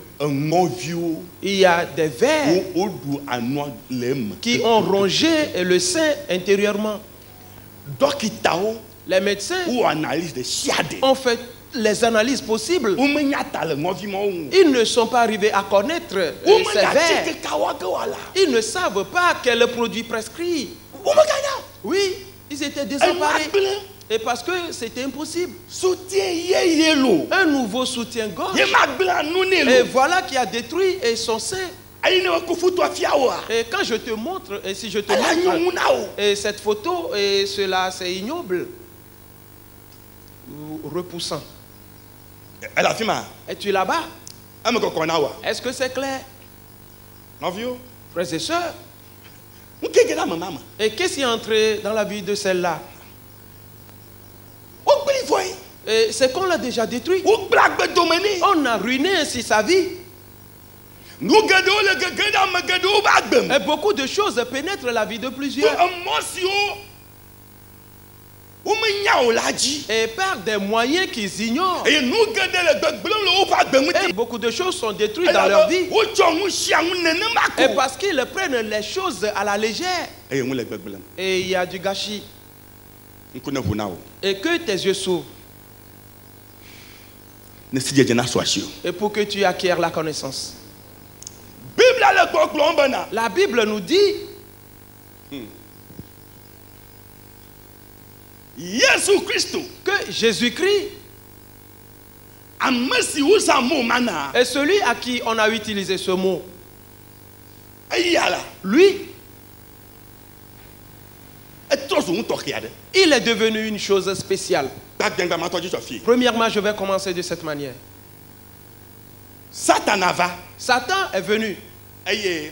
il y a des vers qui ont rongé le sein intérieurement. Les médecins ont fait les analyses possibles. Ils ne sont pas arrivés à connaître ces vers. Ils ne savent pas quel produit prescrit. Oui, ils étaient désemparés. Et parce que c'était impossible. Un nouveau soutien-gorge. Et voilà qui a détruit son sein. Et quand je te montre, et si je te montre et cette photo, et cela c'est ignoble ou repoussant. Et tu es là-bas. Est-ce que c'est clair? Frères et sœurs. Et qu'est-ce qui est entré dans la vie de celle-là? Et c'est qu'on l'a déjà détruit. On a ruiné ainsi sa vie. Et beaucoup de choses pénètrent la vie de plusieurs. Et par des moyens qu'ils ignorent. Et beaucoup de choses sont détruites dans leur vie. Et parce qu'ils prennent les choses à la légère. Et il y a du gâchis. Et que tes yeux s'ouvrent. Et pour que tu acquières la connaissance. La Bible nous dit que Jésus-Christ est celui à qui on a utilisé ce mot. Lui, il est devenu une chose spéciale. Premièrement, je vais commencer de cette manière. Satan est venu. Et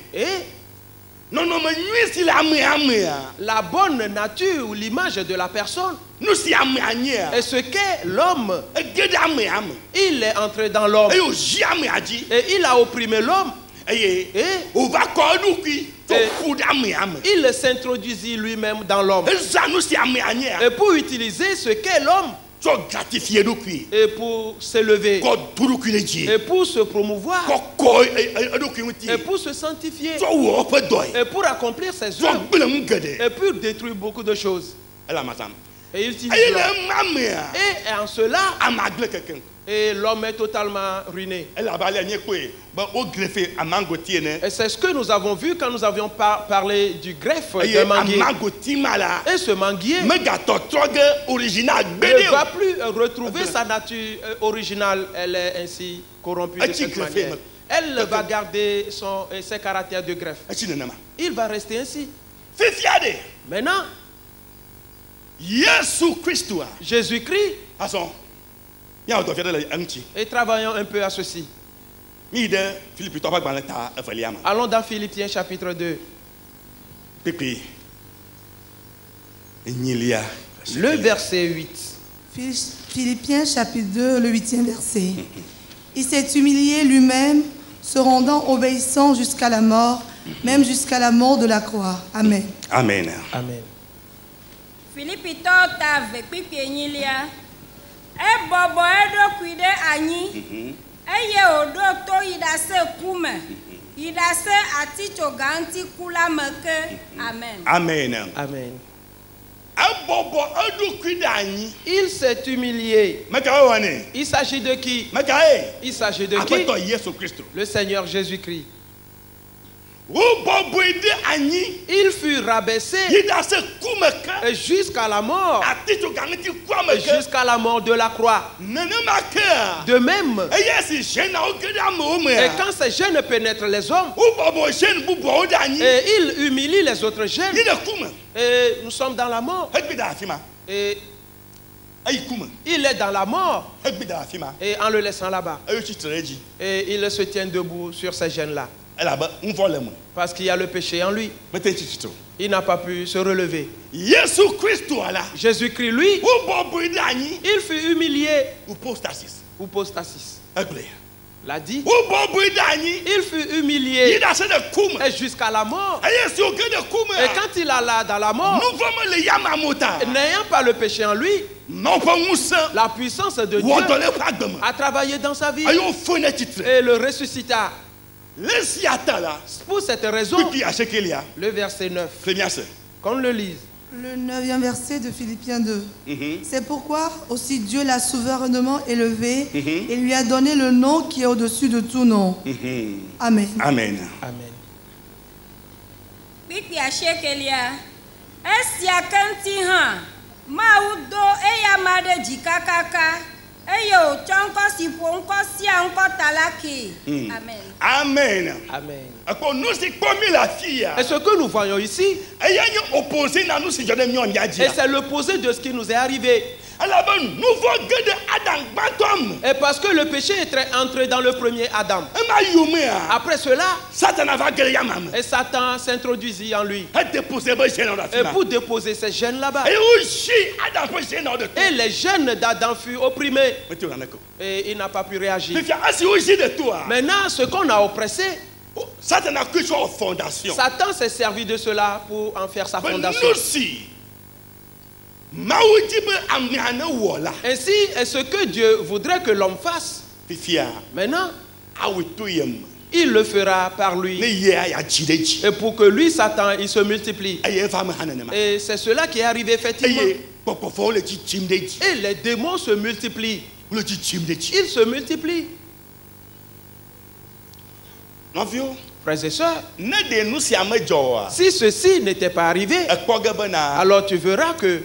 la bonne nature ou l'image de la personne et ce qu'est l'homme, il est entré dans l'homme et il a opprimé l'homme. Et il s'introduisit lui-même dans l'homme. Et pour utiliser ce qu'est l'homme, et pour s'élever, et pour se promouvoir, et pour se sanctifier, et pour accomplir ses œuvres, et pour détruire beaucoup de choses. Et il utilise l'homme. Et en cela, et l'homme est totalement ruiné. Et c'est ce que nous avons vu quand nous avions parlé du greffe de manguier. Et ce manguier ne va plus retrouver sa nature originale. Elle est ainsi corrompue de cette manière. Elle va garder ses caractères de greffe. Il va rester ainsi. Maintenant, Jésus-Christ. Et travaillons un peu à ceci. Allons dans Philippiens chapitre 2. Le verset 8. Philippiens chapitre 2, le 8e verset. Il s'est humilié lui-même, se rendant obéissant jusqu'à la mort, même jusqu'à la mort de la croix. Amen. Amen. Amen. Philippe ta ve pipi enyilia. E bobo edo kuide anyi. E eye odo to idase kume idase aticho ganti kula meke. Amen. Amen. Amen. Il s'est humilié. Il s'agit de qui? Il s'agit de qui? Le Seigneur Jésus-Christ. Il fut rabaissé jusqu'à la mort. Jusqu'à la mort de la croix. De même, et quand ces jeunes pénètrent les hommes, et ils humilient les autres jeunes, et nous sommes dans la mort. Et il est dans la mort. Et en le laissant là-bas, et il se tient debout sur ces jeunes-là. Parce qu'il y a le péché en lui. Il n'a pas pu se relever. Jésus-Christ, lui, il fut humilié. Hypostasis. L'a dit. Il fut humilié et jusqu'à la mort. Et quand il alla dans la mort, n'ayant pas le péché en lui, la puissance de Dieu a travaillé dans sa vie et le ressuscita. Pour cette raison, le verset 9, qu'on le lise. Le 9e verset de Philippiens 2. C'est pourquoi aussi Dieu l'a souverainement élevé et lui a donné le nom qui est au-dessus de tout nom. Amen. Amen. Amen. Amen. Amen. Amen. Et ce que nous voyons ici, et c'est l'opposé de ce qui nous est arrivé. Et parce que le péché est entré dans le premier Adam. Après cela, et Satan s'introduisit en lui. Et pour déposer ces gènes là-bas. Et les gènes d'Adam furent opprimés. Et il n'a pas pu réagir. Maintenant, ce qu'on a oppressé, Satan s'est servi de cela pour en faire sa fondation. Ainsi est ce que Dieu voudrait que l'homme fasse. Maintenant, il le fera par lui. Et pour que lui, Satan, il se multiplie. Et c'est cela qui est arrivé effectivement. Et les démons se multiplient. Ils se multiplient. Frères et sœurs, si ceci n'était pas arrivé, alors tu verras que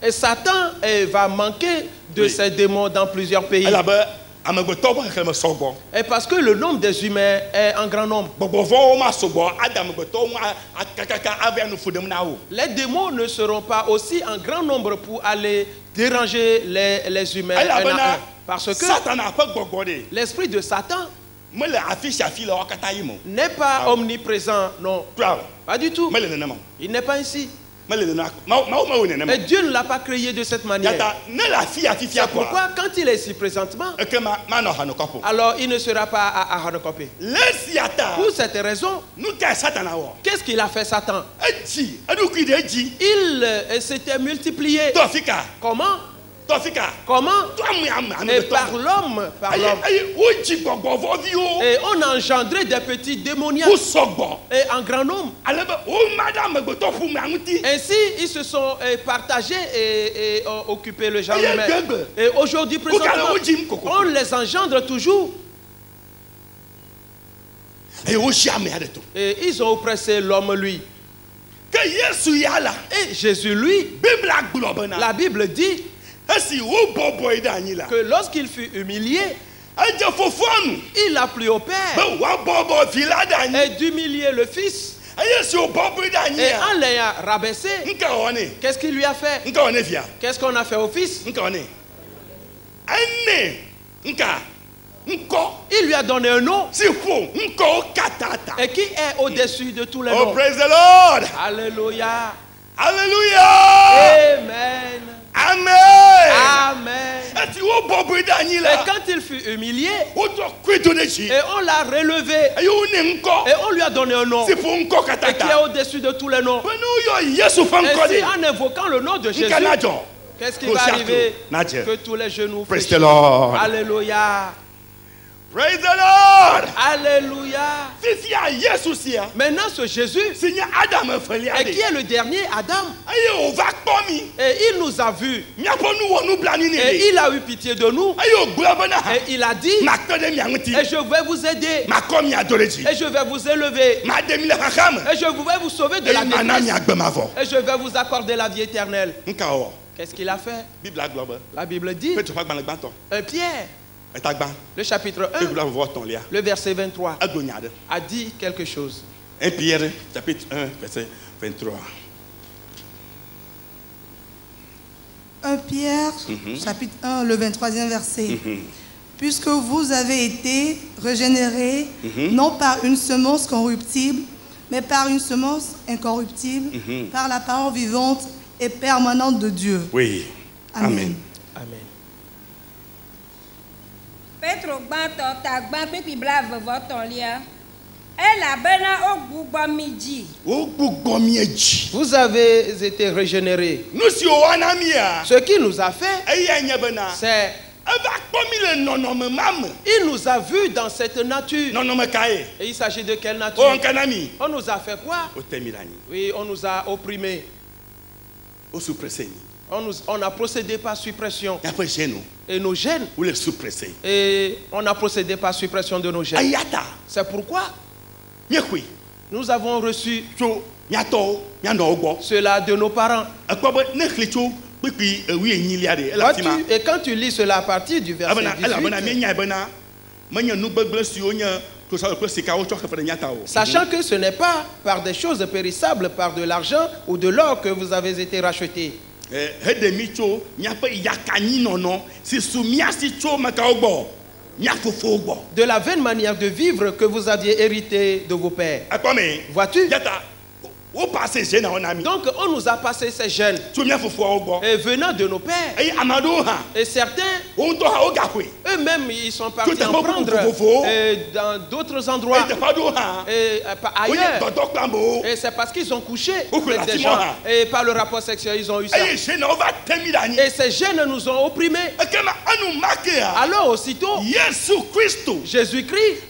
et Satan va manquer de ces démons dans plusieurs pays. Et parce que le nombre des humains est en grand nombre. Les démons ne seront pas aussi en grand nombre pour aller déranger les humains. Parce que l'esprit de Satan n'est pas omniprésent, non. Pas du tout. Il n'est pas ici. Et Dieu ne l'a pas créé de cette manière. C'est pourquoi quand il est ici présentement, alors il ne sera pas à Hanokopé. Pour cette raison, qu'est-ce qu'il a fait Satan? Il s'était multiplié. Comment? Comment? Et par l'homme. Et on a engendré des petits démoniaques. Et en grand nombre. Ainsi, ils se sont partagés et occupé le genre humain. Et aujourd'hui, présentement, on les engendre toujours. Et ils ont oppressé l'homme, lui. Et Jésus, lui, la Bible dit que lorsqu'il fut humilié, il a plu au Père et d'humilier le Fils. Et en l'ayant rabaissé, qu'est-ce qu'il lui a fait? Qu'est-ce qu'on a fait au Fils? Il lui a donné un nom et qui est au-dessus de tous les noms. Praise the Lord. Alléluia. Alléluia. Amen. Amen. Amen. Et quand il fut humilié, et on l'a relevé, et on lui a donné un nom, et qui est au-dessus de tous les noms. Ainsi, en invoquant le nom de Jésus, Qu'est-ce qui va arriver? Que tous les genoux Praise the Lord. Alléluia. Praise the Lord. Alléluia. Maintenant ce Jésus, et qui est le dernier Adam, et il nous a vus, et il a eu pitié de nous, et il a dit, et je vais vous aider, et je vais vous élever, et je vais vous sauver de la détresse, et je vais vous accorder la vie éternelle. Qu'est-ce qu'il a fait? La Bible dit, Pierre, le chapitre 1, le verset 23, a dit quelque chose. 1 Pierre, chapitre 1, verset 23. 1 Pierre, chapitre 1, le 23e verset. Puisque vous avez été régénérés, non par une semence corruptible, mais par une semence incorruptible, par la parole vivante et permanente de Dieu. Oui. Amen. Amen. Petro gbanto ta gban pipi bla vovoton lia. Elle a bena ogbugo midi. Vous avez été régénérés. Ce qui nous a fait, c'est il nous a vus dans cette nature. Et il s'agit de quelle nature? On nous a fait quoi? Oui, on nous a opprimés. On a procédé par suppression. Et nos gènes. Et on a procédé par suppression de nos gènes. C'est pourquoi nous avons reçu cela de nos parents. Et quand tu lis cela à partir du verset 18, sachant que ce n'est pas par des choses périssables, par de l'argent ou de l'or que vous avez été rachetés. De la vaine manière de vivre que vous aviez hérité de vos pères. Vois-tu? Donc on nous a passé ces gènes et venant de nos pères. Et certains eux-mêmes ils sont partis en prendre dans d'autres endroits et ailleurs. Et c'est parce qu'ils ont couché avec des gens et par le rapport sexuel ils ont eu ça. Et ces gènes nous ont opprimés. Alors aussitôt Jésus-Christ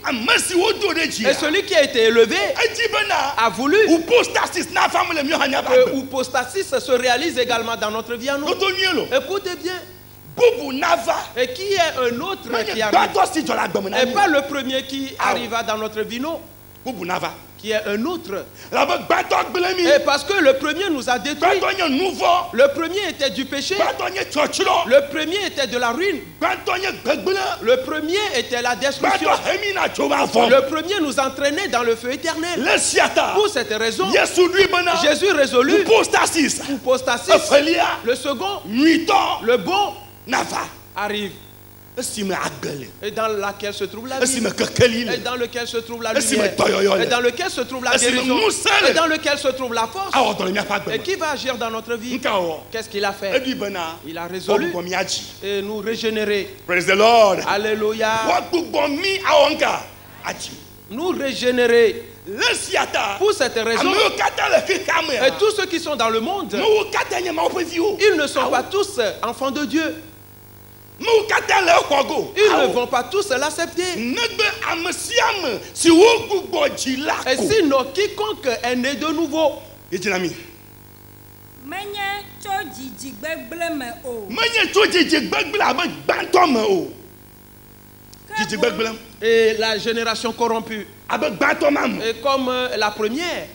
et celui qui a été élevé a voulu que l'hypostasis se réalise également dans notre vie à nous. Écoutez bien. Et qui est un autre qui arrive? Et pas le premier qui arriva dans notre vie, non. Qui est un autre. Et parce que le premier nous a détruits. Le premier était du péché. Le premier était de la ruine. Le premier était la destruction. Le premier nous entraînait dans le feu éternel. Pour cette raison, Jésus résolut l'hypostasis. Le second, le bon, arrive. Et dans laquelle se trouve la vie, et dans lequel se trouve la lumière, et dans lequel se trouve la guérison, et dans lequel se trouve la force, et qui va agir dans notre vie. Qu'est-ce qu'il a fait? Il a résolu et nous régénérer. Praise the Lord. Alléluia. Nous régénérer. Pour cette raison, et tous ceux qui sont dans le monde, ils ne sont pas tous enfants de Dieu. Ils ne vont pas tous l'accepter. Et sinon, quiconque est né de nouveau. Et la génération corrompue. Et comme la première.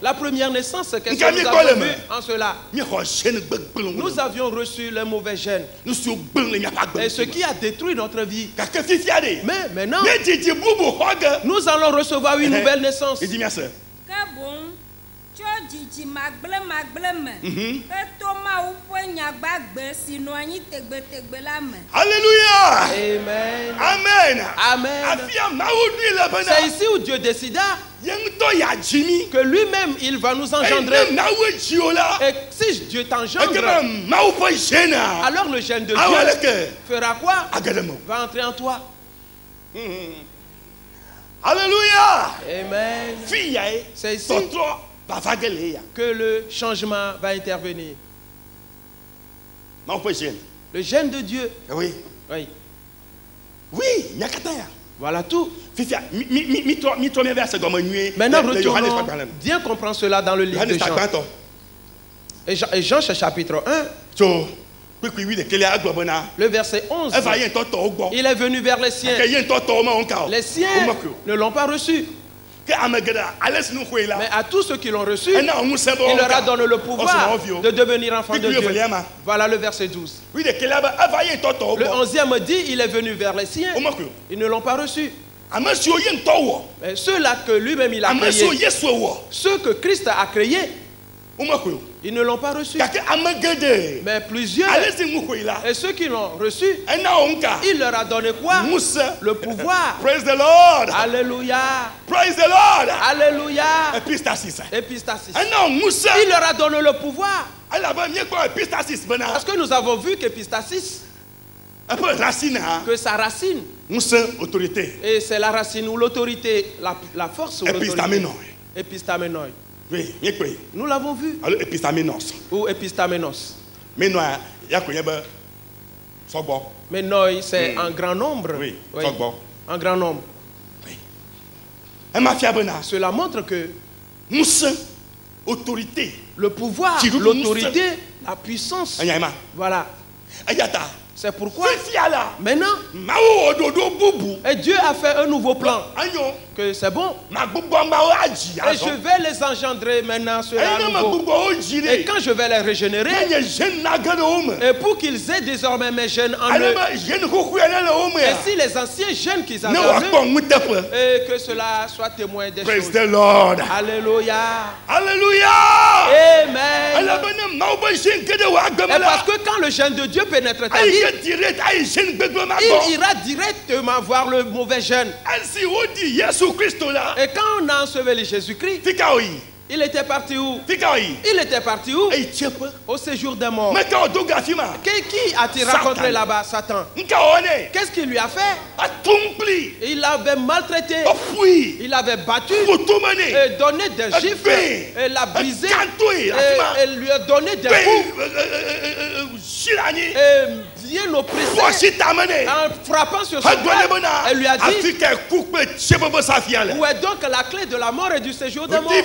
La première naissance, qu'est-ce que nous avons vu en cela? Nous avions reçu les mauvais gènes. Et ce qui a détruit notre vie. Mais maintenant, nous allons recevoir une nouvelle naissance. Alléluia. Amen. Amen. Amen. C'est ici où Dieu décida que lui-même il va nous engendrer. Et si Dieu t'engendre, alors le gène de Dieu fera quoi? Va entrer en toi. Alléluia. Amen. C'est ici que le changement va intervenir. Le gène de Dieu. Oui. Oui. Oui, il y a voilà tout. Maintenant, retournons bien comprendre cela dans le livre de Jean. Et Jean, chapitre 1. Le verset 11. Il est venu vers les siens. Les siens ne l'ont pas reçu. Mais à tous ceux qui l'ont reçu, il leur a donné le pouvoir de devenir enfants de Dieu. Voilà le verset 12. Le 11e dit, il est venu vers les siens. Ils ne l'ont pas reçu. Mais ceux-là que lui-même il a créés, ceux que Christ a créés, ils ne l'ont pas reçu. Mais plusieurs, et ceux qui l'ont reçu, il leur a donné quoi? Le pouvoir. Praise the Lord. Alléluia. Praise the Lord. Alléluia. Epistasis. Il leur a donné le pouvoir. Parce que nous avons vu qu'Epistasis, que sa racine, et c'est la racine ou l'autorité, la force ou l'autorité. Epistamenoi. Oui, nous l'avons vu. Alors, epistamenos. Ou epistamenos. Menoi, c'est un grand nombre. Oui, un grand nombre. Oui. Cela montre que autorité, le pouvoir, l'autorité, la puissance. Voilà. C'est pourquoi maintenant, et Dieu a fait un nouveau plan. Que c'est bon. Et je vais les engendrer maintenant sur la nouveau. Et quand je vais les régénérer, et pour qu'ils aient désormais mes gènes en eux. Et si les anciens gènes qu'ils avaient en eux, et que cela soit témoin des Praise choses. The Lord. Alléluia. Alléluia. Amen. Et parce que quand le gène de Dieu pénètre ta vie, il ira directement voir le mauvais gène. Et quand on a enseveli Jésus-Christ, il était parti où? Il était parti où? Au séjour des morts. Qui a-t-il rencontré là-bas? Satan. Qu'est-ce qu'il lui a fait? Il l'avait maltraité. Il l'avait battu. Et donné des gifles. Et l'a brisé. Et lui a donné des coups. Et bien oppressé. En frappant sur son cœur. Elle lui a dit, où est donc la clé de la mort et du séjour des morts? Et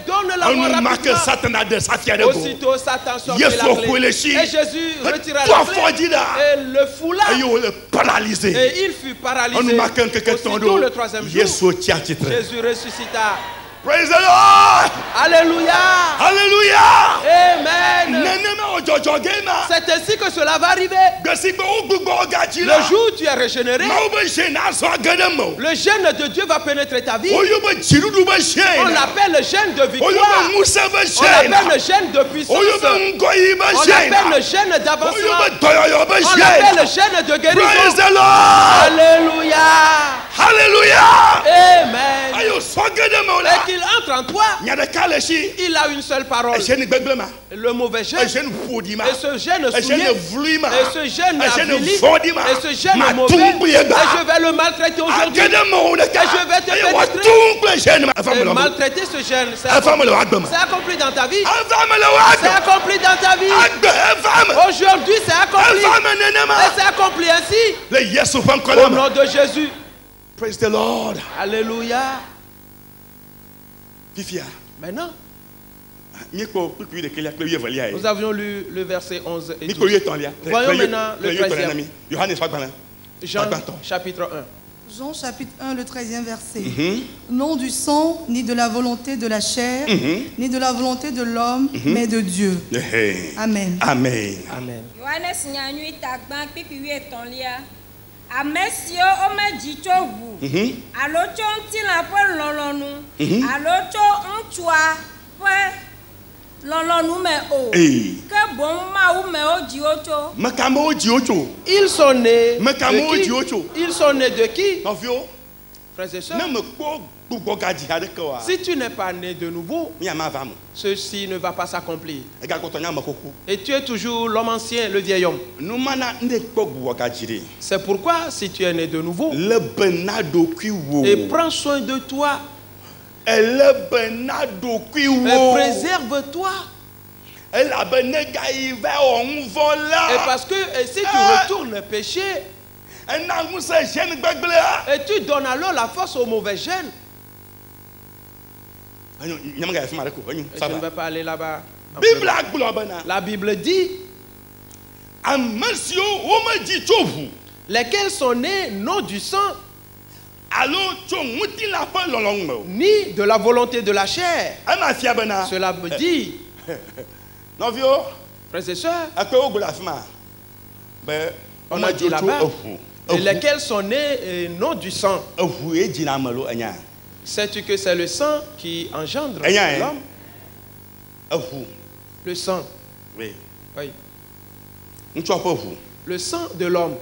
donne la mort rapidement. Aussitôt Satan sortit la clé. Et Jésus retira la clé. Et le foula. Et il fut paralysé. Aussitôt le troisième jour, Jésus ressuscita. Praise the Lord. Alléluia. Alléluia. Amen. C'est ainsi que cela va arriver. Le jour où tu es régénéré, le gène de Dieu va pénétrer ta vie. On l'appelle le gène de victoire. On l'appelle le gène de puissance. On l'appelle le gène d'avancement. On l'appelle le gène de guérison. Alléluia. Alléluia. Amen. Et qu'il entre en toi, il a une seule parole. Le mauvais gène. Et ce gène souillé. Et ce gène avili. Et ce gène mauvais. Et je vais le maltraiter aujourd'hui. Et je vais te pénétrer. Et maltraiter ce gène. C'est accompli dans ta vie. C'est accompli dans ta vie. Aujourd'hui c'est accompli. Et c'est accompli ainsi. Au nom de Jésus. Praise the Lord. Alléluia. Maintenant, nous avions lu le verset 11 et 12. Voyons maintenant le 13e. Jean chapitre 1. Jean chapitre 1, le 13e verset. Non du sang, ni de la volonté de la chair, ni de la volonté de l'homme, mais de Dieu. Amen. Amen. Amen. Amesio omedito wu alocho nti la po lolonu alocho ntua pe lolonu me o ke bon ma ou me o ji ocho makamo o ji ocho. Ils sont nés makamo o ji ocho. Ils sont nés de qui? Novio frères et sœurs. Si tu n'es pas né de nouveau, ceci ne va pas s'accomplir. Et tu es toujours l'homme ancien, le vieil homme. C'est pourquoi si tu es né de nouveau, et prends soin de toi, et préserve-toi. Et parce que si tu retournes pécher, et tu donnes alors la force au mauvais gène. Je ne vais pas aller là-bas. La Bible dit, lesquels sont nés non du sang, ni de la volonté de la chair. Cela me dit, frères et sœurs, on a dit là-bas, lesquels sont nés non du sang. Sais-tu que c'est le sang qui engendre l'homme? Le sang. Oui. Oui. Le sang de l'homme.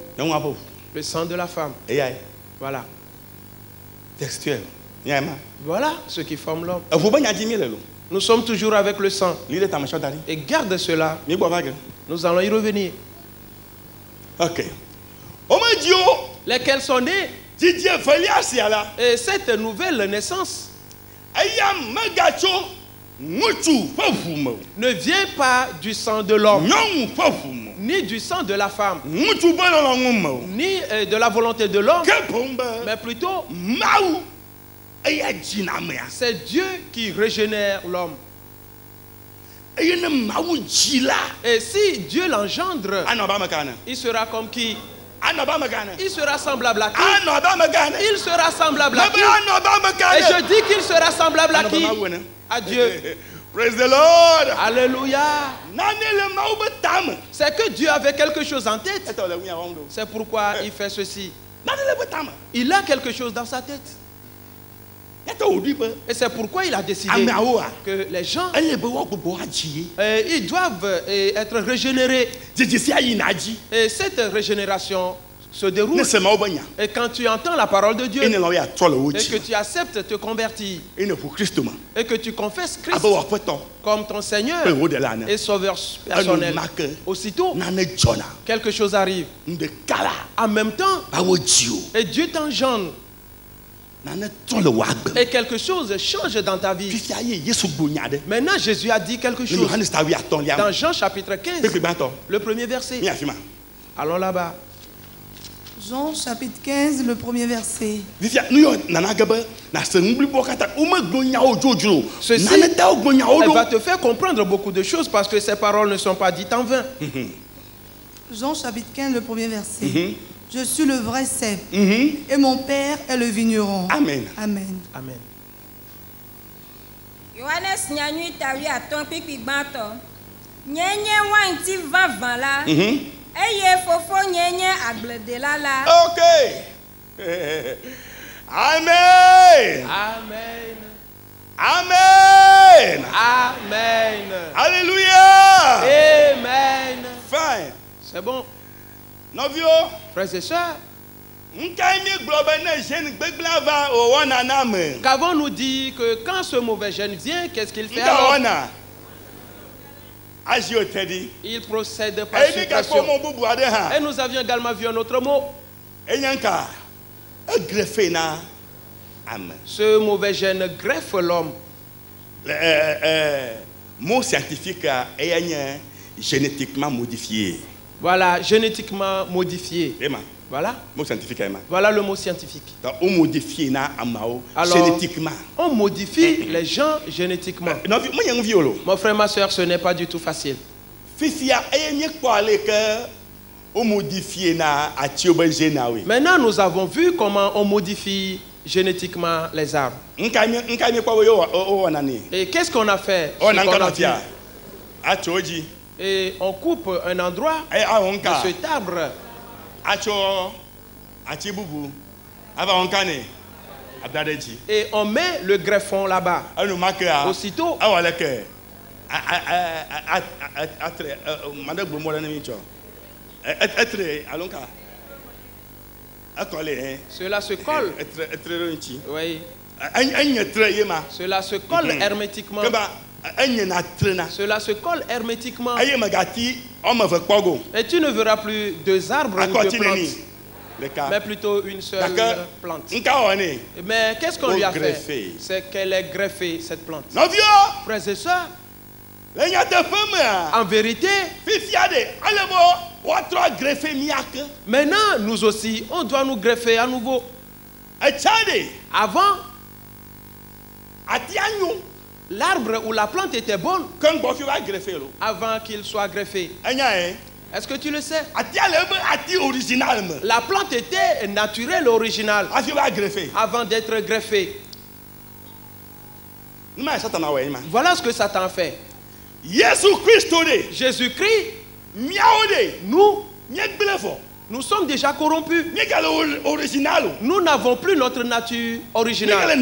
Le sang de la femme. Voilà. Textuel. Voilà ce qui forme l'homme. Nous sommes toujours avec le sang. Et garde cela. Nous allons y revenir. Ok. Lesquels sont nés? Et cette nouvelle naissance ne vient pas du sang de l'homme, ni du sang de la femme, ni de la volonté de l'homme, mais plutôt c'est Dieu qui régénère l'homme. Et si Dieu l'engendre, il sera comme qui? Il sera semblable à qui? Il sera semblable à qui? Et je dis qu'il sera semblable à qui? À Dieu. Praise the Lord. Alléluia. C'est que Dieu avait quelque chose en tête. C'est pourquoi il fait ceci. Il a quelque chose dans sa tête. Et c'est pourquoi il a décidé que les gens ils doivent être régénérés. Et cette régénération se déroule. Et quand tu entends la parole de Dieu et que tu acceptes de te convertir et que tu confesses Christ comme ton Seigneur et Sauveur personnel, aussitôt quelque chose arrive. En même temps, et Dieu t'engendre. Et quelque chose change dans ta vie. Maintenant, Jésus a dit quelque chose. Dans Jean chapitre 15, le premier verset. Allons là-bas. Jean chapitre 15, le premier verset. Ceci, elle va te faire comprendre beaucoup de choses parce que ces paroles ne sont pas dites en vain. Jean chapitre 15, le premier verset. Je suis le vrai cep et mon père est le vigneron. Amen. Amen. Amen. Johannes nyanyui tawi aton pipi gbanto. Nyenye wanti vavan la. Eye fofo nyenye agbledela la. Okay. Amen. Amen. Amen. Amen. Alléluia. Amen. Fine. C'est bon. Novio. Frères et sœurs. Qu'avons-nous dit que quand ce mauvais gène vient, qu'est-ce qu'il fait alors? Il procède par suppression. Et nous avions également vu un autre mot. Ce mauvais gène greffe l'homme. Mot scientifique est génétiquement modifié. Voilà, génétiquement modifié. Voilà. Voilà le mot scientifique. Alors, génétiquement. On modifie les gens génétiquement. Mon frère, ma soeur, ce n'est pas du tout facile. Maintenant, nous avons vu comment on modifie génétiquement les arbres. Et qu'est-ce qu'on a fait? Et on coupe un endroit de cet arbre. Et on met le greffon là-bas. Aussitôt, cela se colle. Oui. Cela se colle hermétiquement. Cela se colle hermétiquement. Et tu ne verras plus deux arbres ou deux plantes, mais plutôt une seule plante. Mais qu'est-ce qu'on lui a fait? C'est qu'elle est greffée, cette plante. Frères et sœurs, En vérité, maintenant, nous aussi, on doit nous greffer à nouveau. Avant, l'arbre ou la plante était bonne avant qu'il soit greffé. Est-ce que tu le sais? La plante était naturelle, originale, avant d'être greffée. Voilà ce que Satan fait. Jésus-Christ, nous sommes déjà corrompus. Nous n'avons plus notre nature originale.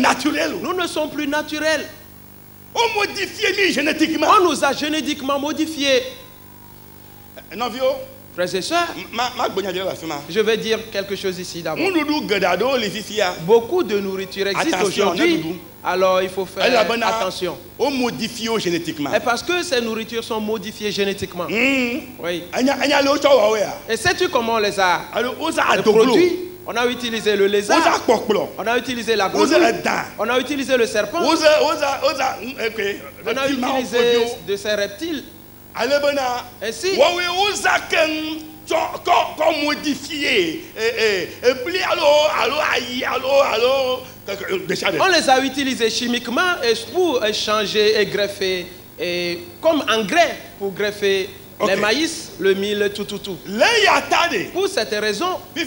Nous ne sommes plus naturels. On nous a génétiquement modifiés. Frères et sœurs, je vais dire quelque chose ici d'abord. Beaucoup de nourriture existe aujourd'hui. Alors il faut faire attention. Et parce que ces nourritures sont modifiées génétiquement. Oui. Et sais-tu comment on les a produits? On a utilisé le lézard, on a utilisé la grenouille, on a utilisé le serpent, on a utilisé de ces reptiles. Ainsi, on les a utilisés chimiquement pour changer et greffer, comme engrais pour greffer les maïs, le mil, tout. Pour cette raison, et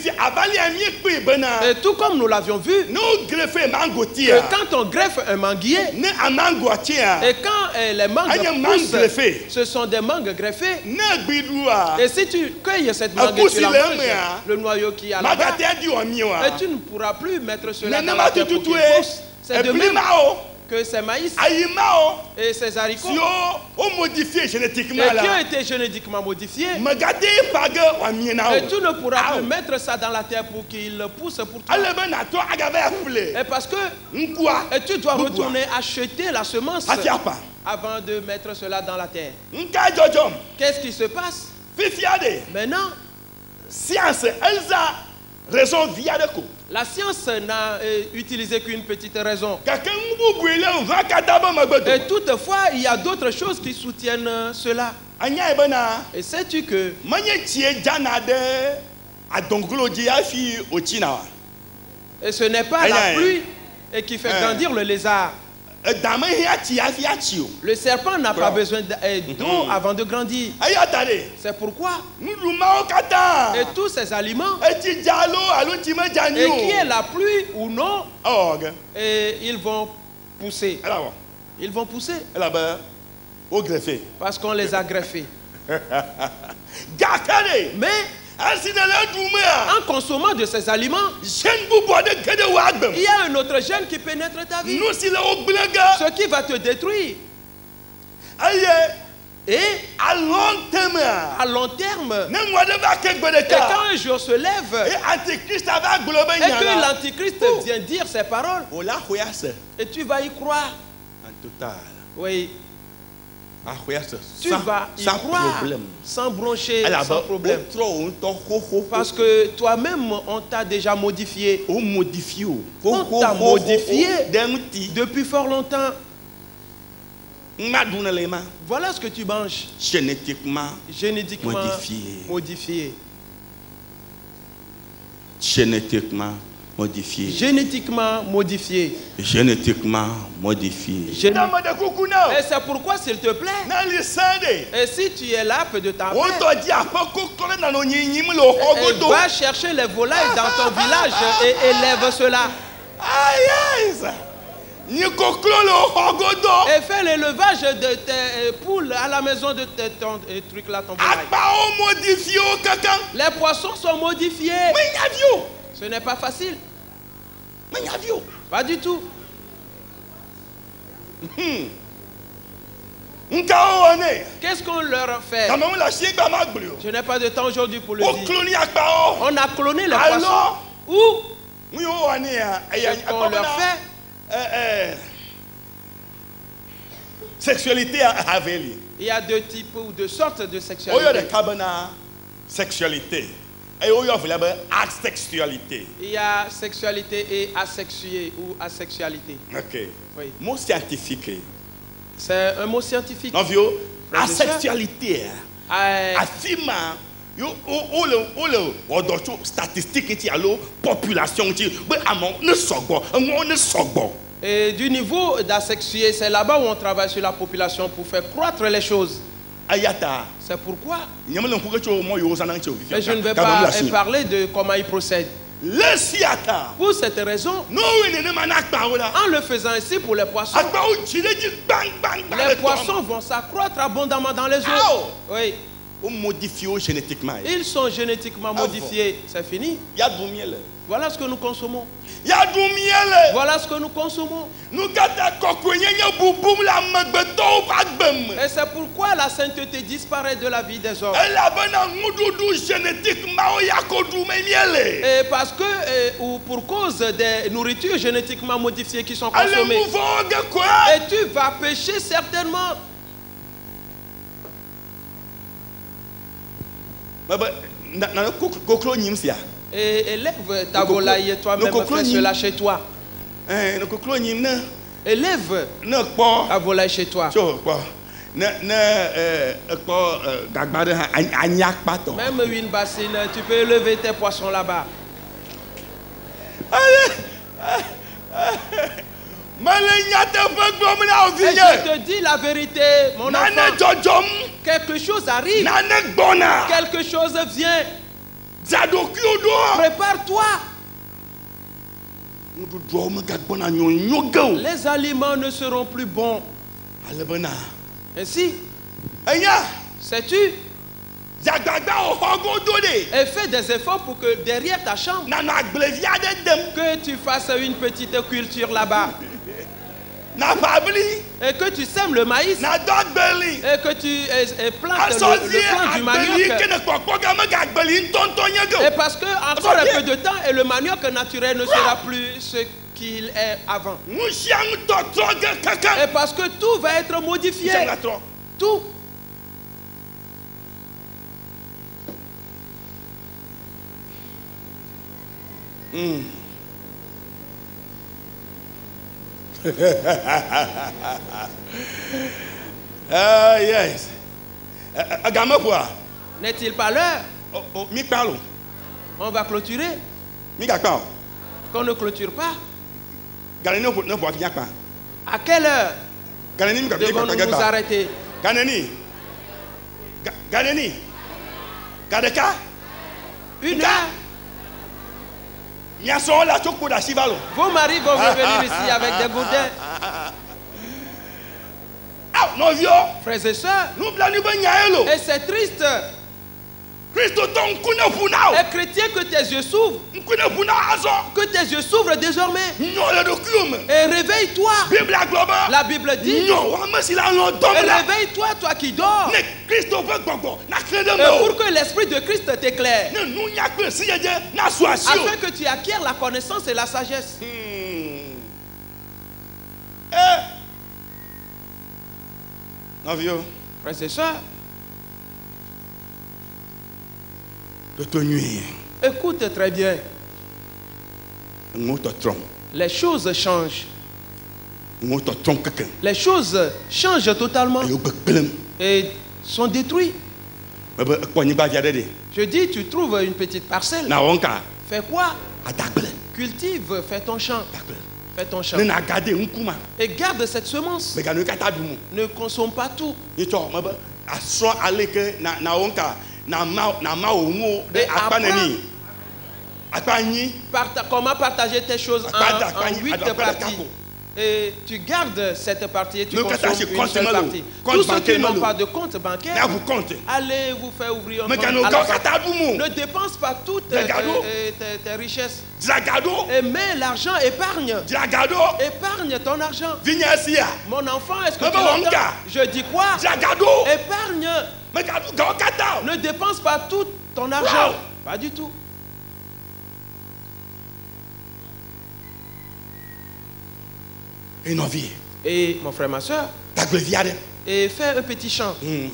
tout comme nous l'avions vu, que quand on greffe un manguier, et quand les mangues poussent, ce sont des mangues greffées. Et si tu cueilles cette mangue et tu la manges, le noyau qui est à là-bas, et tu ne pourras plus mettre cela dans la terre pour qu'il pousse. C'est de même que ces maïs et ces haricots qui ont été génétiquement modifiés, et tu ne pourras plus mettre ça dans la terre pour qu'il pousse pour toi. Et parce que et tu dois retourner acheter la semence avant de mettre cela dans la terre. Qu'est-ce qui se passe? Maintenant, la science n'a utilisé qu'une petite raison. Et toutefois, il y a d'autres choses qui soutiennent cela. Et sais-tu que et ce n'est pas la pluie qui fait grandir le lézard. Le serpent n'a pas besoin d'eau avant de grandir. C'est pourquoi et tous ces aliments, et qui est la pluie ou non, et ils vont pousser. Ils vont pousser parce qu'on les a greffés. Mais en consommant de ces aliments, il y a un autre gène qui pénètre ta vie, ce qui va te détruire. Et à long terme, et quand un jour se lève et que l'antichrist vient dire ces paroles, et tu vas y croire en total. Oui. Tu vas y croire sans broncher, sans problème. Parce que toi-même, on t'a déjà modifié. On t'a modifié depuis fort longtemps. Voilà ce que tu manges. Génétiquement modifié. Génétiquement modifié. Et c'est pourquoi, s'il te plaît, et si tu es là, peu de temps après, va chercher les volailles dans ton village et élève cela. Et fais l'élevage de tes poules à la maison de ton truc là, ton volaille. Les poissons sont modifiés. Ce n'est pas facile. Pas du tout. Qu'est-ce qu'on leur fait? Je n'ai pas de temps aujourd'hui pour le dire. On a cloné les poissons. Ou ce qu'on leur fait? Sexualité avec. Il y a deux types ou deux sortes de sexualité. Et asexualité. Il y a sexualité et asexuée ou asexualité. Ok. Oui. Mot scientifique. C'est un mot scientifique. Asexualité. Affirma. Yo le statistique qui a la population qui ne sogbo. Et du niveau d'asexué, c'est là-bas où on travaille sur la population pour faire croître les choses. C'est pourquoi. Mais je ne vais pas parler de comment il procède. Pour cette raison, en le faisant ainsi pour les poissons, les poissons vont s'accroître abondamment dans les eaux. Oui. Ils sont génétiquement modifiés. C'est fini. Voilà ce que nous consommons. Voilà ce que nous consommons. Et c'est pourquoi la sainteté disparaît de la vie des hommes. Et parce que, ou pour cause des nourritures génétiquement modifiées qui sont consommées. Et tu vas pécher certainement. Et élève ta volaille toi-même, fais cela chez toi. Élève ta volaille chez toi. Même une bassine, tu peux élever tes poissons là-bas. Et je te dis la vérité, mon enfant. Quelque chose arrive. Quelque chose vient. Prépare-toi. Les aliments ne seront plus bons. Ainsi, sais-tu? Et fais des efforts pour que derrière ta chambre, que tu fasses une petite culture là-bas. Et que tu sèmes le maïs. Et que tu plantes le plant du manioc. Et parce que encore un peu de temps et le manioc naturel ne sera plus ce qu'il est avant. Et parce que tout va être modifié. Tout. Yes. N'est-il pas l'heure? On va clôturer. Qu'on ne clôture pas. À quelle heure devons-nous nous arrêter? Une heure. Vos maris vont revenir ici avec des boudins. Frères et sœurs, et c'est triste. Et chrétien, que tes yeux s'ouvrent. Que tes yeux s'ouvrent désormais. Et réveille-toi. La Bible dit. Et réveille-toi, toi qui dors. Et pour que l'esprit de Christ t'éclaire. Afin que tu acquières la connaissance et la sagesse. Frères et sœurs, de te nuire. Écoute très bien. Les choses changent. Les choses changent totalement et sont détruites. Je dis, tu trouves une petite parcelle. Fais quoi? Cultive, fais ton champ. Fais ton champ. Et garde cette semence. Ne consomme pas tout. Comment partager tes choses en 8 parties. Et tu gardes cette partie et tu consommes une seule partie. Tous ceux qui n'ont pas de compte bancaire, allez vous faire ouvrir un compte à la banque. Ne dépense pas toutes tes richesses. Et mets l'argent, épargne. Épargne ton argent. Mon enfant, est-ce que tu l'entends? Je dis quoi? Épargne. Ne dépense pas tout ton argent. Pas du tout. Et mon frère, ma soeur, et fais un petit champ. Oui.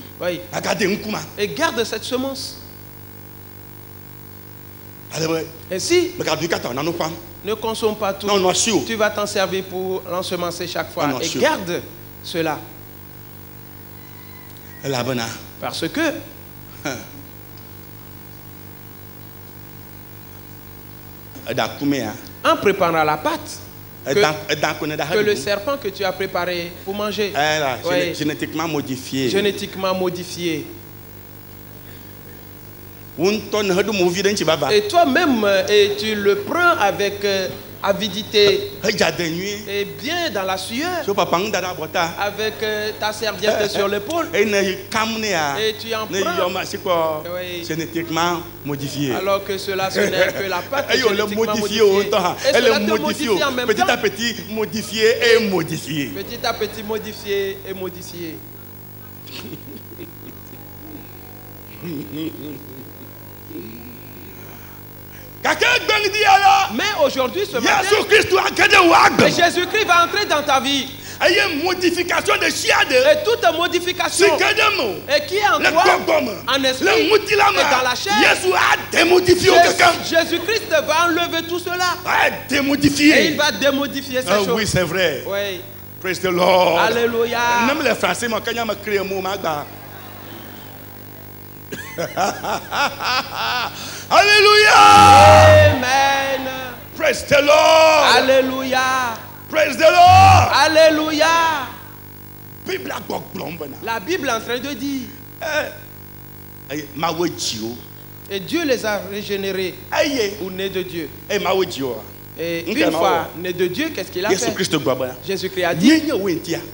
Et garde cette semence. Ainsi, ne consomme pas tout. Tu vas t'en servir pour l'ensemencer chaque fois. Et garde cela. Parce que en préparant la pâte, que le serpent que tu as préparé pour manger, ouais, génétiquement modifié. Génétiquement modifié. Et toi-même, tu le prends avec avidité et bien dans la sueur, avec ta serviette sur l'épaule, et tu en prends, oui, génétiquement modifié. Alors que cela ce n'est que la pâte génétiquement modifiée. Elle est modifiée en même temps. Petit à petit modifié et modifié. Petit à petit modifié et modifié. Mais aujourd'hui, ce matin, Jésus-Christ va entrer dans ta vie. Et toute modification et qui est en toi, en esprit et dans la chair, Jésus-Christ va enlever tout cela. Et il va démodifier ces choses. Oui, c'est vrai. Oui. Praise the Lord. Alléluia. Même les Français, moi, quand ils me créent un mot, Alléluia. Amen. Praise the Lord. Alléluia. Praise the Lord. Alléluia. La Bible est en train de dire. Et Dieu les a régénérés ou nés de Dieu. Et une fois né de Dieu, qu'est-ce qu'il a fait? Jésus-Christ a dit,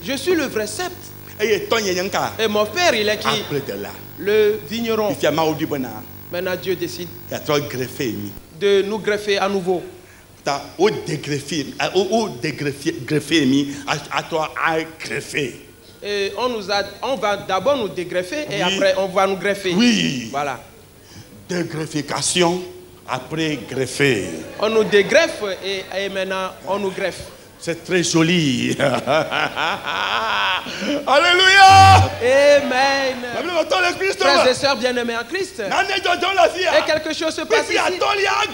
je suis le vrai sceptre. Et mon père, il est qui? Le vigneron. Maintenant, Dieu décide de nous greffer à nouveau. Et on va d'abord nous dégreffer et après on va nous greffer. Oui. Voilà. Dégreffication après greffer. On nous dégreffe et maintenant on nous greffe. C'est très joli. Alléluia. Amen. Frères et sœurs bien-aimés en Christ. Et quelque chose se passe ici.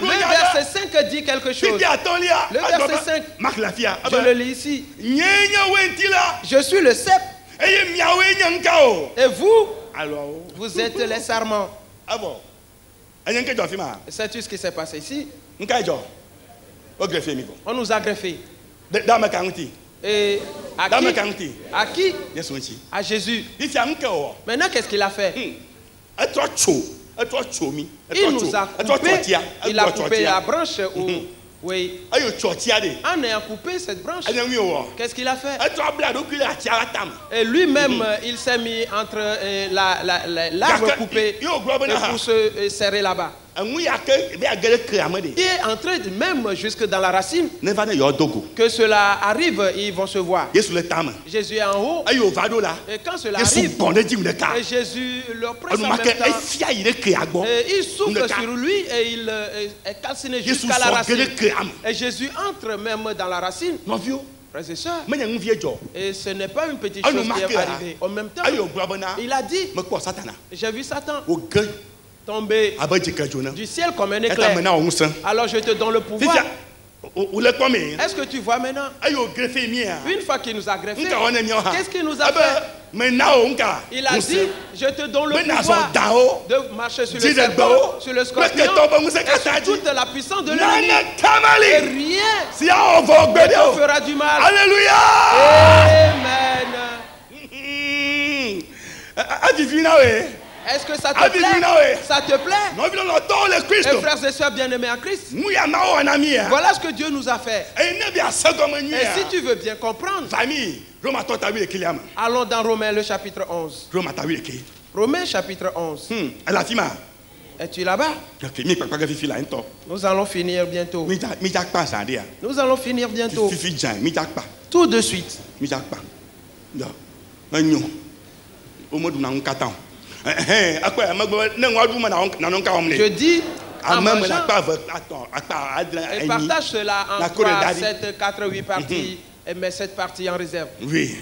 Le verset 5 dit quelque chose. Le verset 5, je le lis ici. Je suis le cep. Et vous, vous êtes les sarments. Sais-tu ce qui s'est passé ici? On nous a greffés. Et à qui? À Jésus. Maintenant, qu'est-ce qu'il a fait? Il nous a coupé. Il a coupé la branche où, oui. En ayant coupé cette branche, qu'est-ce qu'il a fait? Et lui-même, il s'est mis entre l'arbre coupé pour se serrer là-bas. Il est entré même jusque dans la racine. Que cela arrive, ils vont se voir. Jésus est en haut. Et quand cela arrive, et Jésus le presse en même temps. Et il souffle sur lui et il est calciné jusqu'à la racine. Et Jésus entre même dans la racine. Frères et sœurs, et ce n'est pas une petite chose qui est arrivée. En même temps, il a dit, j'ai vu Satan tomber du ciel comme un éclair. Alors je te donne le pouvoir. Est-ce que tu vois maintenant? Une fois qu'il nous a greffés, qu'est-ce qu'il nous a fait? Il a dit, je te donne le pouvoir de marcher sur le serpent, sur le scorpion, et sur toute la puissance de l'ennemi. Et rien ne te fera du mal. Alléluia. Amen. Est-ce que ça te plaît? Ça te plaît? Et frères et sœurs bien-aimés en Christ, voilà ce que Dieu nous a fait. Et si tu veux bien comprendre, allons dans Romains le chapitre 11. Romains chapitre 11. Es-tu là-bas? Nous allons finir bientôt. Nous allons finir bientôt. Tout de suite. Je dis en mangeant, et partage cela en 3, 7, 4, 8 parties et mets cette partie en réserve. Oui.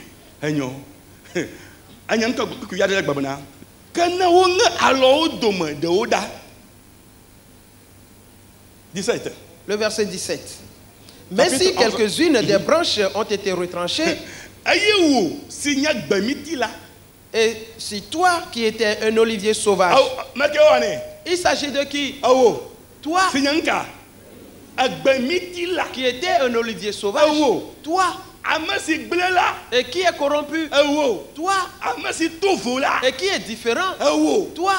Le verset 17. Mais si quelques-unes des branches ont été retranchées, Et si toi qui étais un olivier sauvage, il s'agit de qui? Toi qui étais un olivier sauvage, toi. Et qui est corrompu? Toi. Et qui est différent? Toi.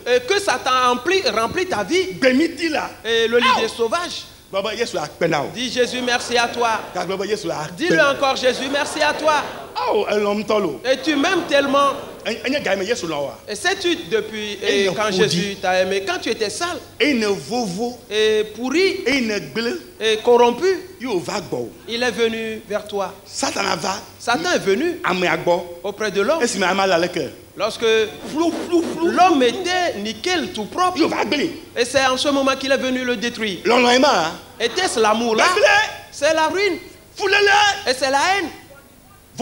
Et que Satan remplit ta vie. Et l'olivier sauvage. Dis Jésus merci à toi. Dis-le encore Jésus merci à toi. Et tu m'aimes tellement. Et sais-tu depuis quand Jésus t'a aimé, quand tu étais sale et pourri et corrompu, il est venu vers toi. Satan est venu auprès de l'homme. Lorsque l'homme était nickel tout propre, et c'est en ce moment qu'il est venu le détruire. Était-ce l'amour là? C'est la ruine. Et c'est la haine.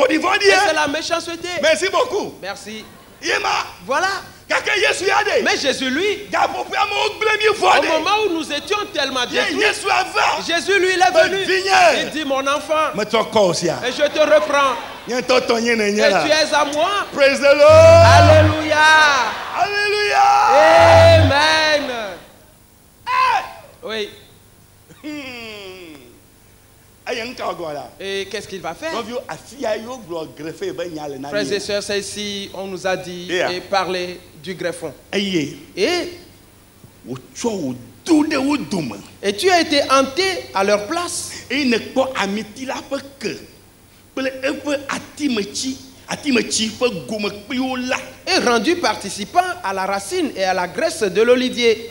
Et c'est la méchanceté. Merci beaucoup. Merci. Voilà. Mais Jésus, lui, au moment où nous étions tellement détruits, Jésus, lui, il est venu. Il dit, mon enfant, et je te reprends. Et tu es à moi. Praise the Lord. Alléluia. Alléluia. Amen. Oui. Et qu'est-ce qu'il va faire? Frères et sœurs, c'est ici, on nous a dit et parlé du greffon. Et tu as été hanté à leur place. Et rendu participant à la racine et à la graisse de l'olivier.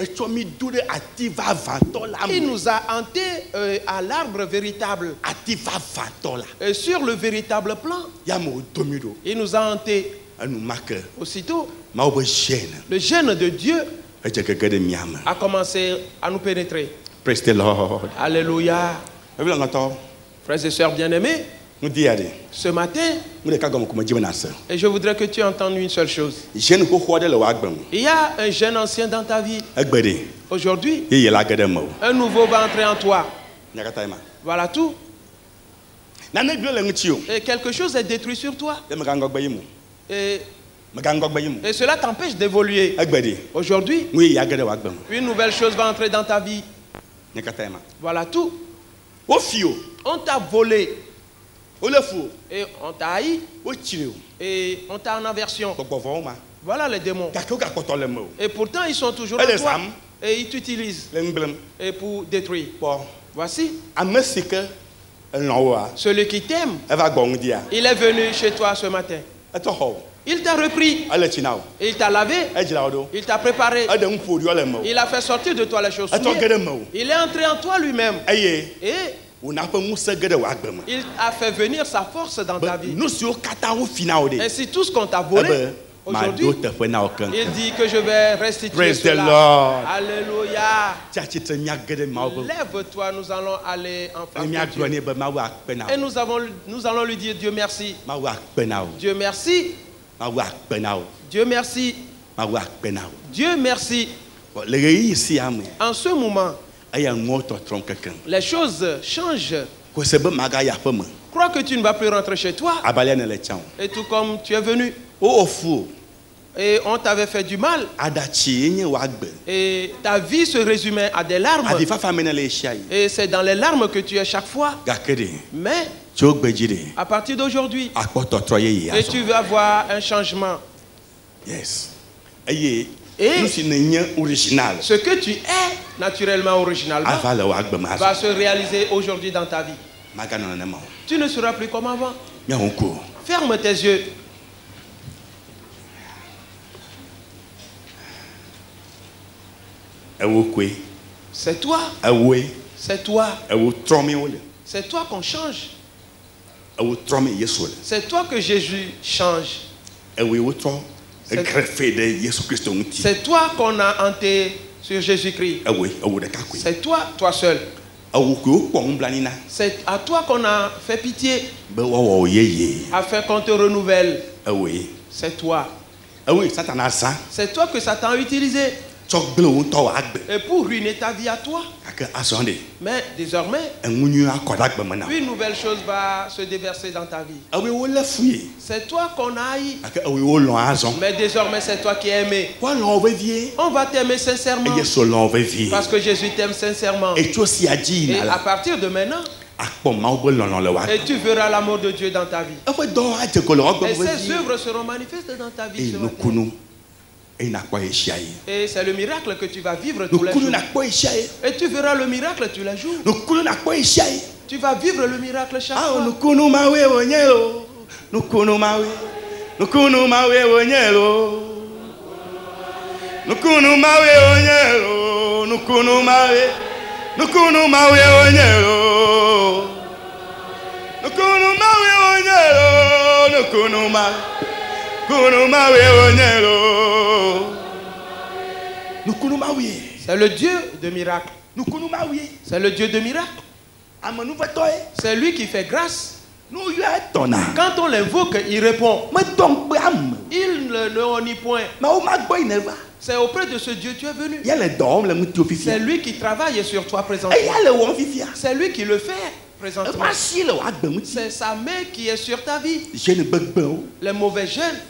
Il nous a hantés à l'arbre véritable. Et sur le véritable plan, il nous a hantés. Aussitôt, le gène de Dieu a commencé à nous pénétrer. Praise the Lord. Alléluia. Frères et sœurs bien-aimés, ce matin, et je voudrais que tu entendes une seule chose. Il y a un jeune ancien dans ta vie. Aujourd'hui, un nouveau va entrer en toi. Voilà tout. Et quelque chose est détruit sur toi. Et cela t'empêche d'évoluer. Aujourd'hui, une nouvelle chose va entrer dans ta vie. Voilà tout. On t'a volé. Et on t'a haï. Et on t'a en aversion. Voilà les démons. Et pourtant ils sont toujours en toi. Et ils t'utilisent et pour détruire. Voici. Celui qui t'aime, il est venu chez toi ce matin. Il t'a repris. Il t'a lavé. Il t'a préparé. Il a fait sortir de toi les choses souillées. Il est entré en toi lui-même. Et il a fait venir sa force dans ta vie. Ainsi tout ce qu'on t'a volé, aujourd'hui, il dit que je vais restituer cela. Alléluia. Lève-toi, nous allons aller en face de Dieu. Et nous allons lui dire Dieu merci. Dieu merci. Dieu merci. Dieu merci. En ce moment, les choses changent. Crois que tu ne vas plus rentrer chez toi. Et tout comme tu es venu. Et on t'avait fait du mal. Et ta vie se résumait à des larmes. Et c'est dans les larmes que tu es chaque fois. Mais à partir d'aujourd'hui, et tu vas voir un changement. Yes. Et ce que tu es naturellement originalement va se réaliser aujourd'hui dans ta vie. Tu ne seras plus comme avant. Ferme tes yeux. C'est toi. C'est toi. C'est toi qu'on change. C'est toi que Jésus change. C'est toi qu'on a hanté sur Jésus-Christ. C'est toi, toi seul. C'est à toi qu'on a fait pitié afin qu'on te renouvelle. C'est toi. C'est toi que Satan a utilisé Et pour ruiner ta vie à toi. Mais désormais, une nouvelle chose va se déverser dans ta vie. C'est toi qu'on a haï. Mais désormais, c'est toi qui es aimé. On va t'aimer sincèrement. Parce que Jésus t'aime sincèrement. Et à partir de maintenant, et tu verras l'amour de Dieu dans ta vie. Et ses œuvres seront manifestes dans ta vie. Et c'est le miracle que tu vas vivre tous les jours. Et tu verras le miracle tous les jours. Tu vas vivre le miracle chaque fois. C'est le Dieu de miracle. C'est le Dieu de miracle. C'est lui qui fait grâce. Quand on l'invoque, il répond. Il ne nie point. C'est auprès de ce Dieu que tu es venu. C'est lui qui travaille sur toi présentement. C'est lui qui le fait présentement. C'est sa main qui est sur ta vie. Les mauvais gènes,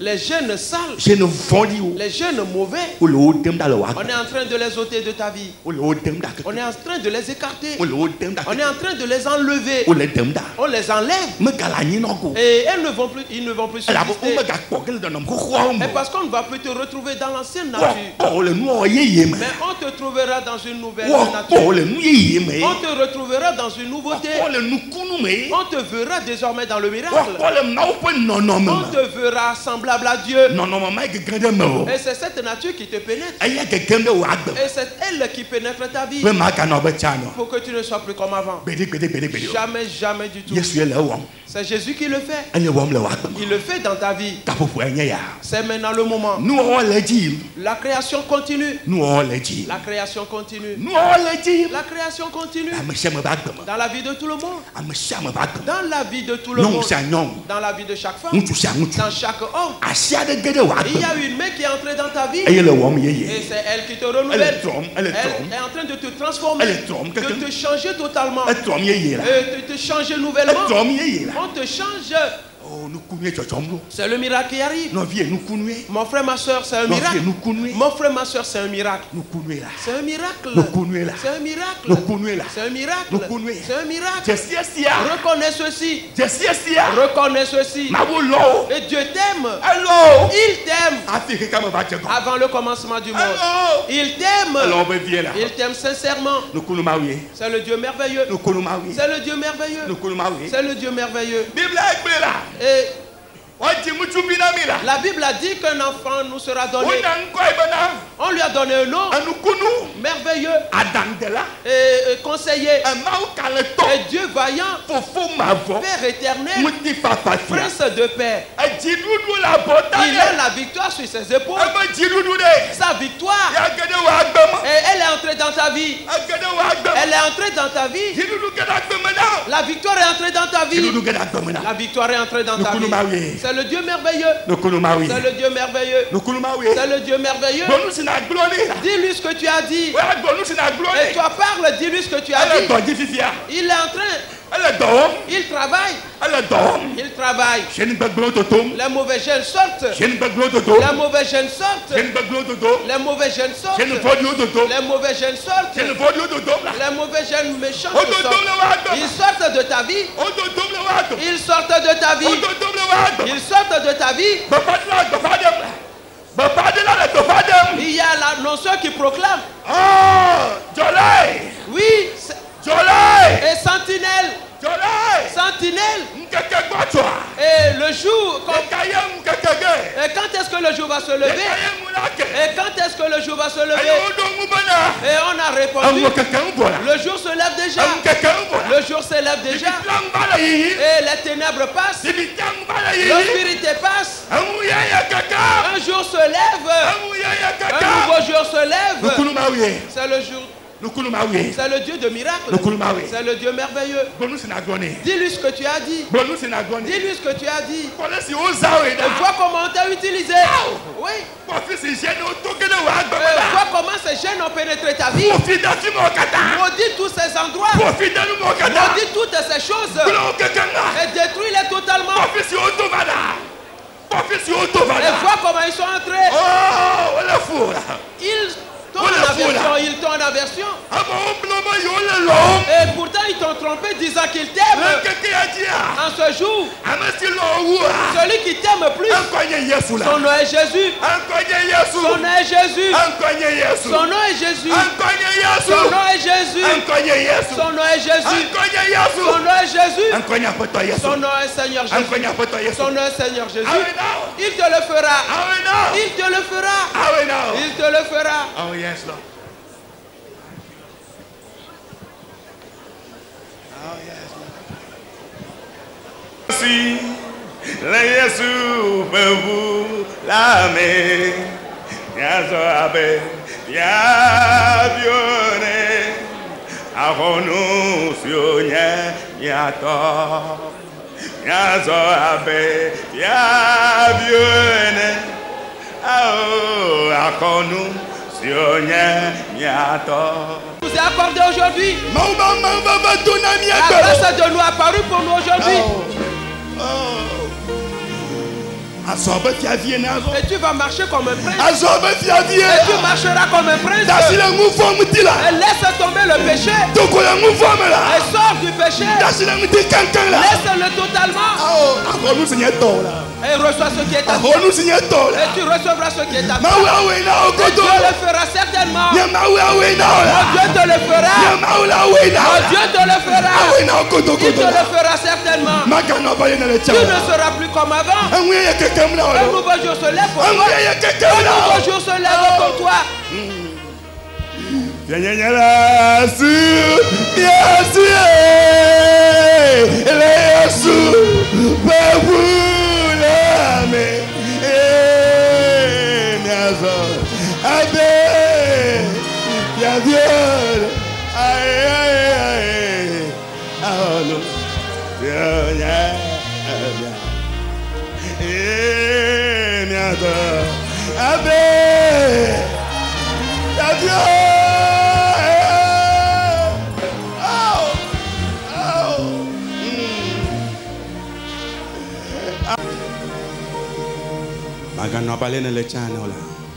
les gènes sales, les gènes mauvais, on est en train de les ôter de ta vie. On est en train de les écarter. On est en train de les enlever. On les enlève. Et ils ne vont plus subsister. Et parce qu'on ne va plus te retrouver dans l'ancienne nature. Mais on te trouvera dans une nouvelle nature. On te retrouvera dans une nouveauté. On te verra désormais dans le miracle. On te verra semblable à Dieu. Et c'est cette nature qui te pénètre. Et c'est elle qui pénètre ta vie. Pour que tu ne sois plus comme avant. Jamais, jamais du tout. C'est Jésus qui le fait. Il le fait dans ta vie. C'est maintenant le moment. La création continue. La création continue. La création continue. Dans la vie de tout le monde. Dans la vie de tout le monde. Dans la vie de chaque femme. Dans chaque homme. Il y a une main qui est entrée dans ta vie. Et c'est elle qui te renouvelle. Elle est en train de te transformer. De te changer totalement. De te changer nouvellement. On te change. C'est le miracle qui arrive. Mon frère, ma soeur, c'est un miracle. Mon frère, ma soeur, c'est un miracle. C'est un miracle. C'est un miracle. C'est un miracle. C'est un miracle. Reconnais ceci. Reconnais ceci. Et Dieu t'aime. Il t'aime. Avant le commencement du monde. Il t'aime. Il t'aime sincèrement. C'est le Dieu merveilleux. C'est le Dieu merveilleux. C'est le Dieu merveilleux. Et la Bible a dit qu'un enfant nous sera donné. On lui a donné un nom merveilleux et conseiller. Et Dieu vaillant, Père éternel, Prince de paix. Il a la victoire sur ses épaules. Sa victoire. Et elle est entrée dans ta vie. Elle est entrée dans ta vie. La victoire est entrée dans ta vie. La victoire est entrée dans ta vie. C'est le Dieu merveilleux. C'est le Dieu merveilleux. C'est le Dieu merveilleux. Dis-lui ce que tu as dit. Et toi parle, dis-lui ce que tu as dit. Il est en train. Il travaille. Il travaille. Les mauvais gènes sortent. Les mauvais gènes sortent. Les mauvais gènes sortent. Les mauvais gènes sortent. Les mauvais gènes méchants sortent. Ils sortent de ta vie. Ils sortent de ta vie. Ils sortent de ta vie. Il y a l'annonceur qui proclame. Oui. Et sentinelle. Sentinelle. Et le jour. Et quand est-ce que le jour va se lever? Et quand est-ce que le jour va se lever? Et on a répondu. Le jour se lève déjà. Le jour se lève déjà. Et les ténèbres passent. L'obscurité passe. Un jour se lève. Un nouveau jour se lève. C'est le jour. C'est le Dieu de miracle. C'est le Dieu merveilleux. Dis-lui ce que tu as dit. Dis-lui ce que tu as dit. Et vois comment on t'a utilisé. Oui. vois comment ces gènes ont pénétré ta vie. Maudis tous ces endroits. Maudis toutes ces choses. Et détruis-les totalement. Et vois comment ils sont entrés. Ils t'ont en aversion. Et pourtant ils t'ont trompé disant qu'ils t'aiment. En ce jour, celui qui t'aime plus, son nom est Jésus. Son nom est Jésus. Son nom est Jésus. Son nom est Jésus. Son nom est Jésus. Son nom est Jésus. Son nom est Seigneur Jésus. Son nom est Seigneur Jésus. Il te le fera. Il te le fera. Il te le fera. Oh yes, Lord. Oh yes, Lord. Si le Jésus peut vous l'aimer, Yazoabe, Yabione, Aronou Sionye, Yato, Yazoabe, Yabione, Aronou. Vous est accordé aujourd'hui. La grâce de nous apparue pour nous aujourd'hui. Et tu vas marcher comme un prince. Et tu marcheras comme un prince. Et laisse tomber le péché. Et sors du péché. Laisse-le totalement. Et reçois ce qui est à toi. Et tu recevras ce qui est à toi. Et Dieu le fera certainement. Mon Dieu te le fera. Mon Dieu te le fera. Il te le fera certainement. Tu ne seras plus comme avant. Un nouveau jour se lève pour toi. Un nouveau jour se lève pour toi.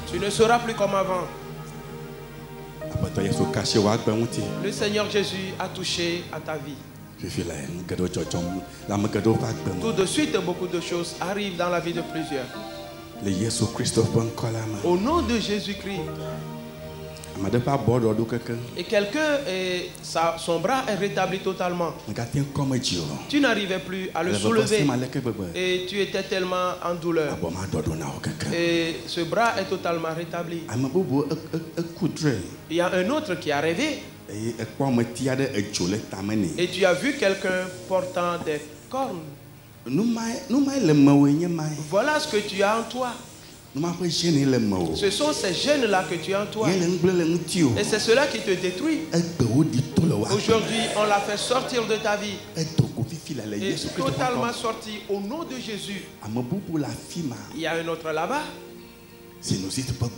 Tu ne seras plus comme avant. Le Seigneur Jésus a touché à ta vie. Tout de suite, beaucoup de choses arrivent dans la vie de plusieurs. Au nom de Jésus-Christ. Et quelqu'un, son bras est rétabli totalement. Tu n'arrivais plus à le soulever. Et tu étais tellement en douleur. Et ce bras est totalement rétabli. Il y a un autre qui a rêvé. Et tu as vu quelqu'un portant des cornes. Voilà ce que tu as en toi. Ce sont ces gènes-là que tu as en toi. Et c'est cela qui te détruit. Aujourd'hui, on l'a fait sortir de ta vie. Et totalement sorti au nom de Jésus. Il y a un autre là-bas qui souffre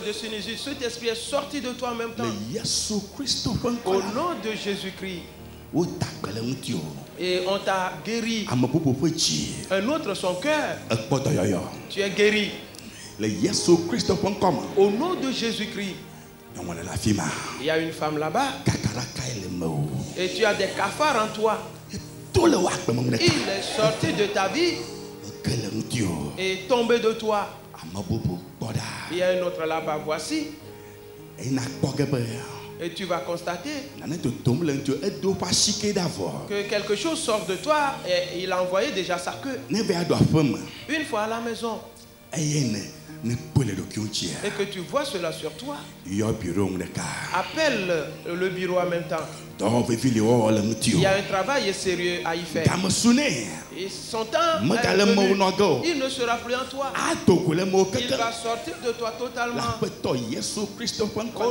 de sinusite. Cet esprit est sorti de toi en même temps. Au nom de Jésus-Christ. Et on t'a guéri. Un autre, son cœur. Tu es guéri. Au nom de Jésus-Christ. Il y a une femme là-bas. Et tu as des cafards en toi. Il est sorti de ta vie et tombé de toi. Il y a un autre là-bas, voici. Et tu vas constater que quelque chose sort de toi et il a envoyé déjà sa queue. Une fois à la maison. Et que tu vois cela sur toi. Appelle le bureau en même temps. Il y a un travail sérieux à y faire. Et son temps est venu. Il ne sera plus en toi. Il va sortir de toi totalement. Au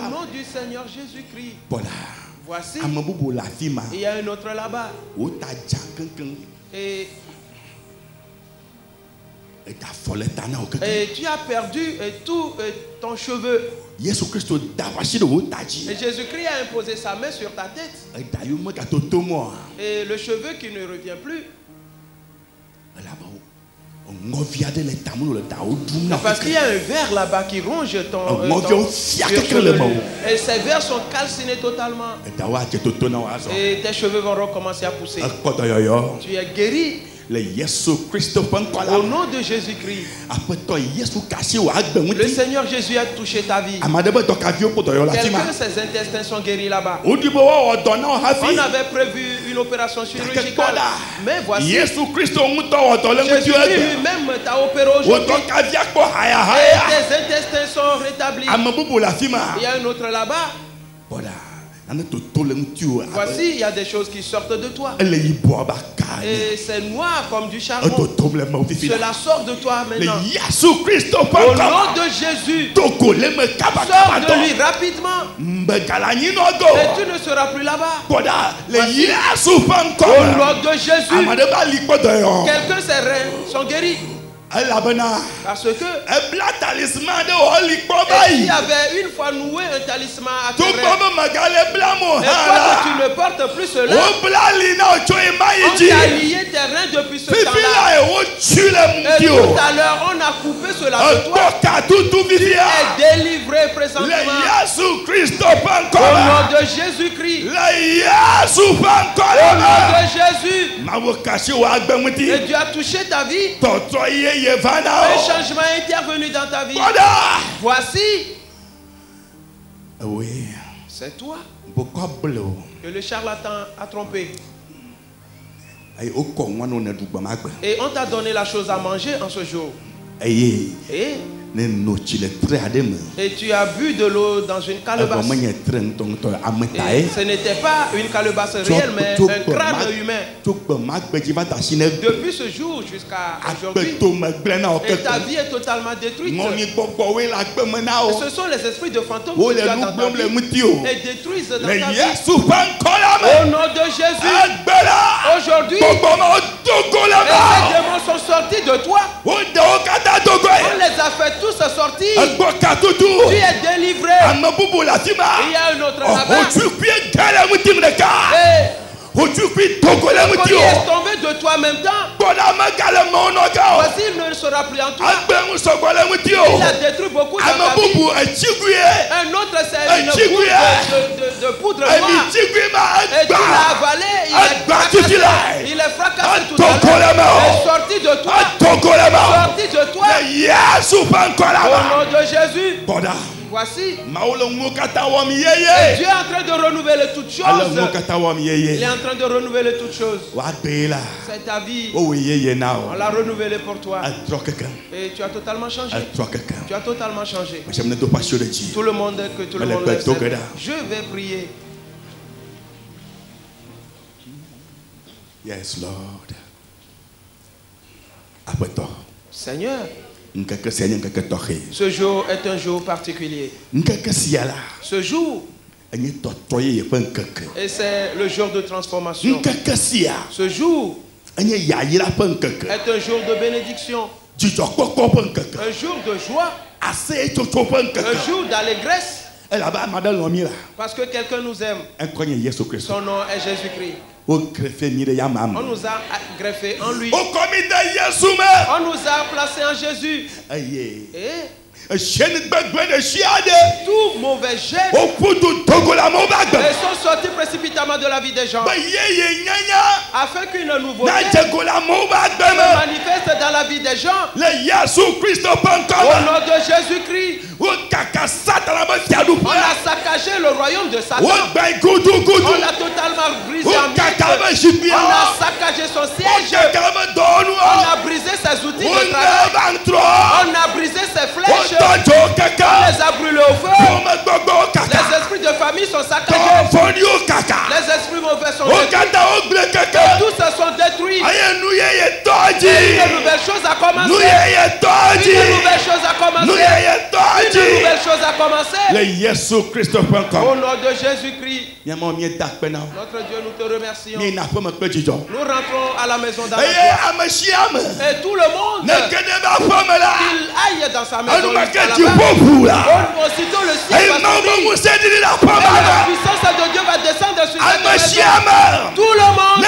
nom du Seigneur Jésus-Christ. Voici. Il y a un autre là-bas. Et Et tu as perdu tout ton cheveu. Et Jésus-Christ a imposé sa main sur ta tête. Et le cheveu qui ne revient plus. Parce qu'il y a un ver là-bas qui ronge ton cheveu. Et ces vers sont calcinés totalement. Et tes cheveux vont recommencer à pousser. Tu es guéri. Au nom de Jésus-Christ. Le Seigneur Jésus a touché ta vie. Quelqu'un, ses intestins sont guéris là-bas. On avait prévu une opération chirurgicale. Mais voici, Jésus-Christ lui-même t'a opéré aujourd'hui. Et tes intestins sont rétablis. Il y a un autre là-bas. Voici, il y a des choses qui sortent de toi. Et c'est noir comme du charbon. Cela sort de toi maintenant. Au nom de Jésus, sors de lui rapidement. Et tu ne seras plus là-bas. Au nom de Jésus, quelqu'un, ses reins sont guéris. Parce que il y avait une fois noué un talisman à tes reins. Et toi que tu ne portes plus cela, on t'a lié tes reins depuis ce temps-là. Et tout à l'heure, on a coupé cela de toi. Tu es délivré présentement. Au nom de Jésus-Christ. Au nom de Jésus. Et Dieu a touché ta vie. Un changement est intervenu dans ta vie. Voici. C'est toi que le charlatan a trompé. Et on t'a donné la chose à manger en ce jour. Et tu as bu de l'eau dans une calebasse. Et ce n'était pas une calebasse réelle, mais un crâne humain. Depuis ce jour jusqu'à aujourd'hui, et ta vie est totalement détruite. Et ce sont les esprits de fantômes qui sont dans ta vie et détruisent dans ta vie. Au nom de Jésus, aujourd'hui, et ces démons sont sortis de toi. On les a fait tous sortir. Tu es délivré. Il y a un autre là-bas. Le collier est tombé de toi en même temps. Voici, il ne sera plus en toi. Il a détruit beaucoup de ta vie. Un autre, c'est une de poudre noire. Et tu l'as avalé. Il est fracassé tout à l'heure. Il est sorti de toi. Sorti de toi. Au nom de Jésus. Voici. Et Dieu est en train de renouveler toutes choses. Il est en train de renouveler toutes choses. C'est ta vie. On l'a renouvelé pour toi. Et tu as totalement changé. Tu as totalement changé. Tout le monde lève. Je vais prier. Yes, Lord. Seigneur, ce jour est un jour particulier. Ce jour, et c'est le jour de transformation. Ce jour est un jour de bénédiction. Un jour de joie. Un jour d'allégresse. Parce que quelqu'un nous aime. Son nom est Jésus-Christ. On nous a greffé en lui. On nous a placé en Jésus. Tout mauvais gène sont sortis précipitamment de la vie des gens afin qu'une nouveauté se manifeste dans la vie des gens. Au nom de Jésus-Christ, on a saccagé le royaume de Satan. On l'a totalement brisé en miettes. On a saccagé son siège. On a brisé ses outils de travail. On a brisé ses flèches. On les a brûlés au feu. Les esprits de famille sont saccagés. Les esprits mauvais sont détruits. Et tous se sont détruits. Une nouvelle chose a commencé. Une nouvelle chose a commencé. Une nouvelle chose a commencé. Au nom de Jésus-Christ. Notre Dieu, nous te remercions. Nous rentrons à la maison d'Anna. Et tout le monde qu'il aille dans sa maison. Aussitôt le ciel va s'ouvrir. Et la puissance de Dieu va descendre sur cette maison. Tout le monde.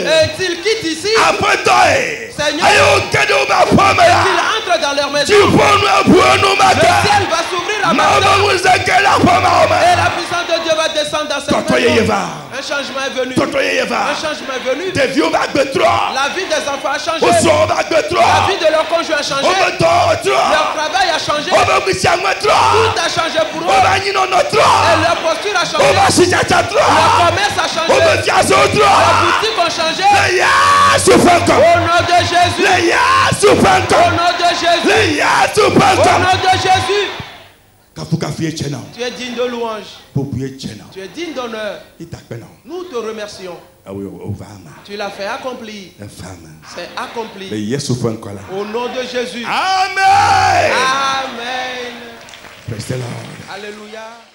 Et s'il quitte ici, Seigneur, et qu'il entre dans leur maison, le ciel va s'ouvrir à maintenant. Et la puissance de Dieu va descendre dans cette maison. Un changement est venu. Un changement est venu. La vie des enfants a changé. La vie de leur conjoint a changé. Leur travail a changé. Tout a changé pour eux. Et leur posture a changé. Leur commerce a changé. Leurs boutiques ont changé. Au nom de Jésus. Au nom de Jésus. Au nom de Jésus. Tu es digne de louange. Tu es digne d'honneur. Nous te remercions. Tu l'as fait accomplir. C'est accompli. Au nom de Jésus. Amen. Amen. Praise the Lord. Alléluia.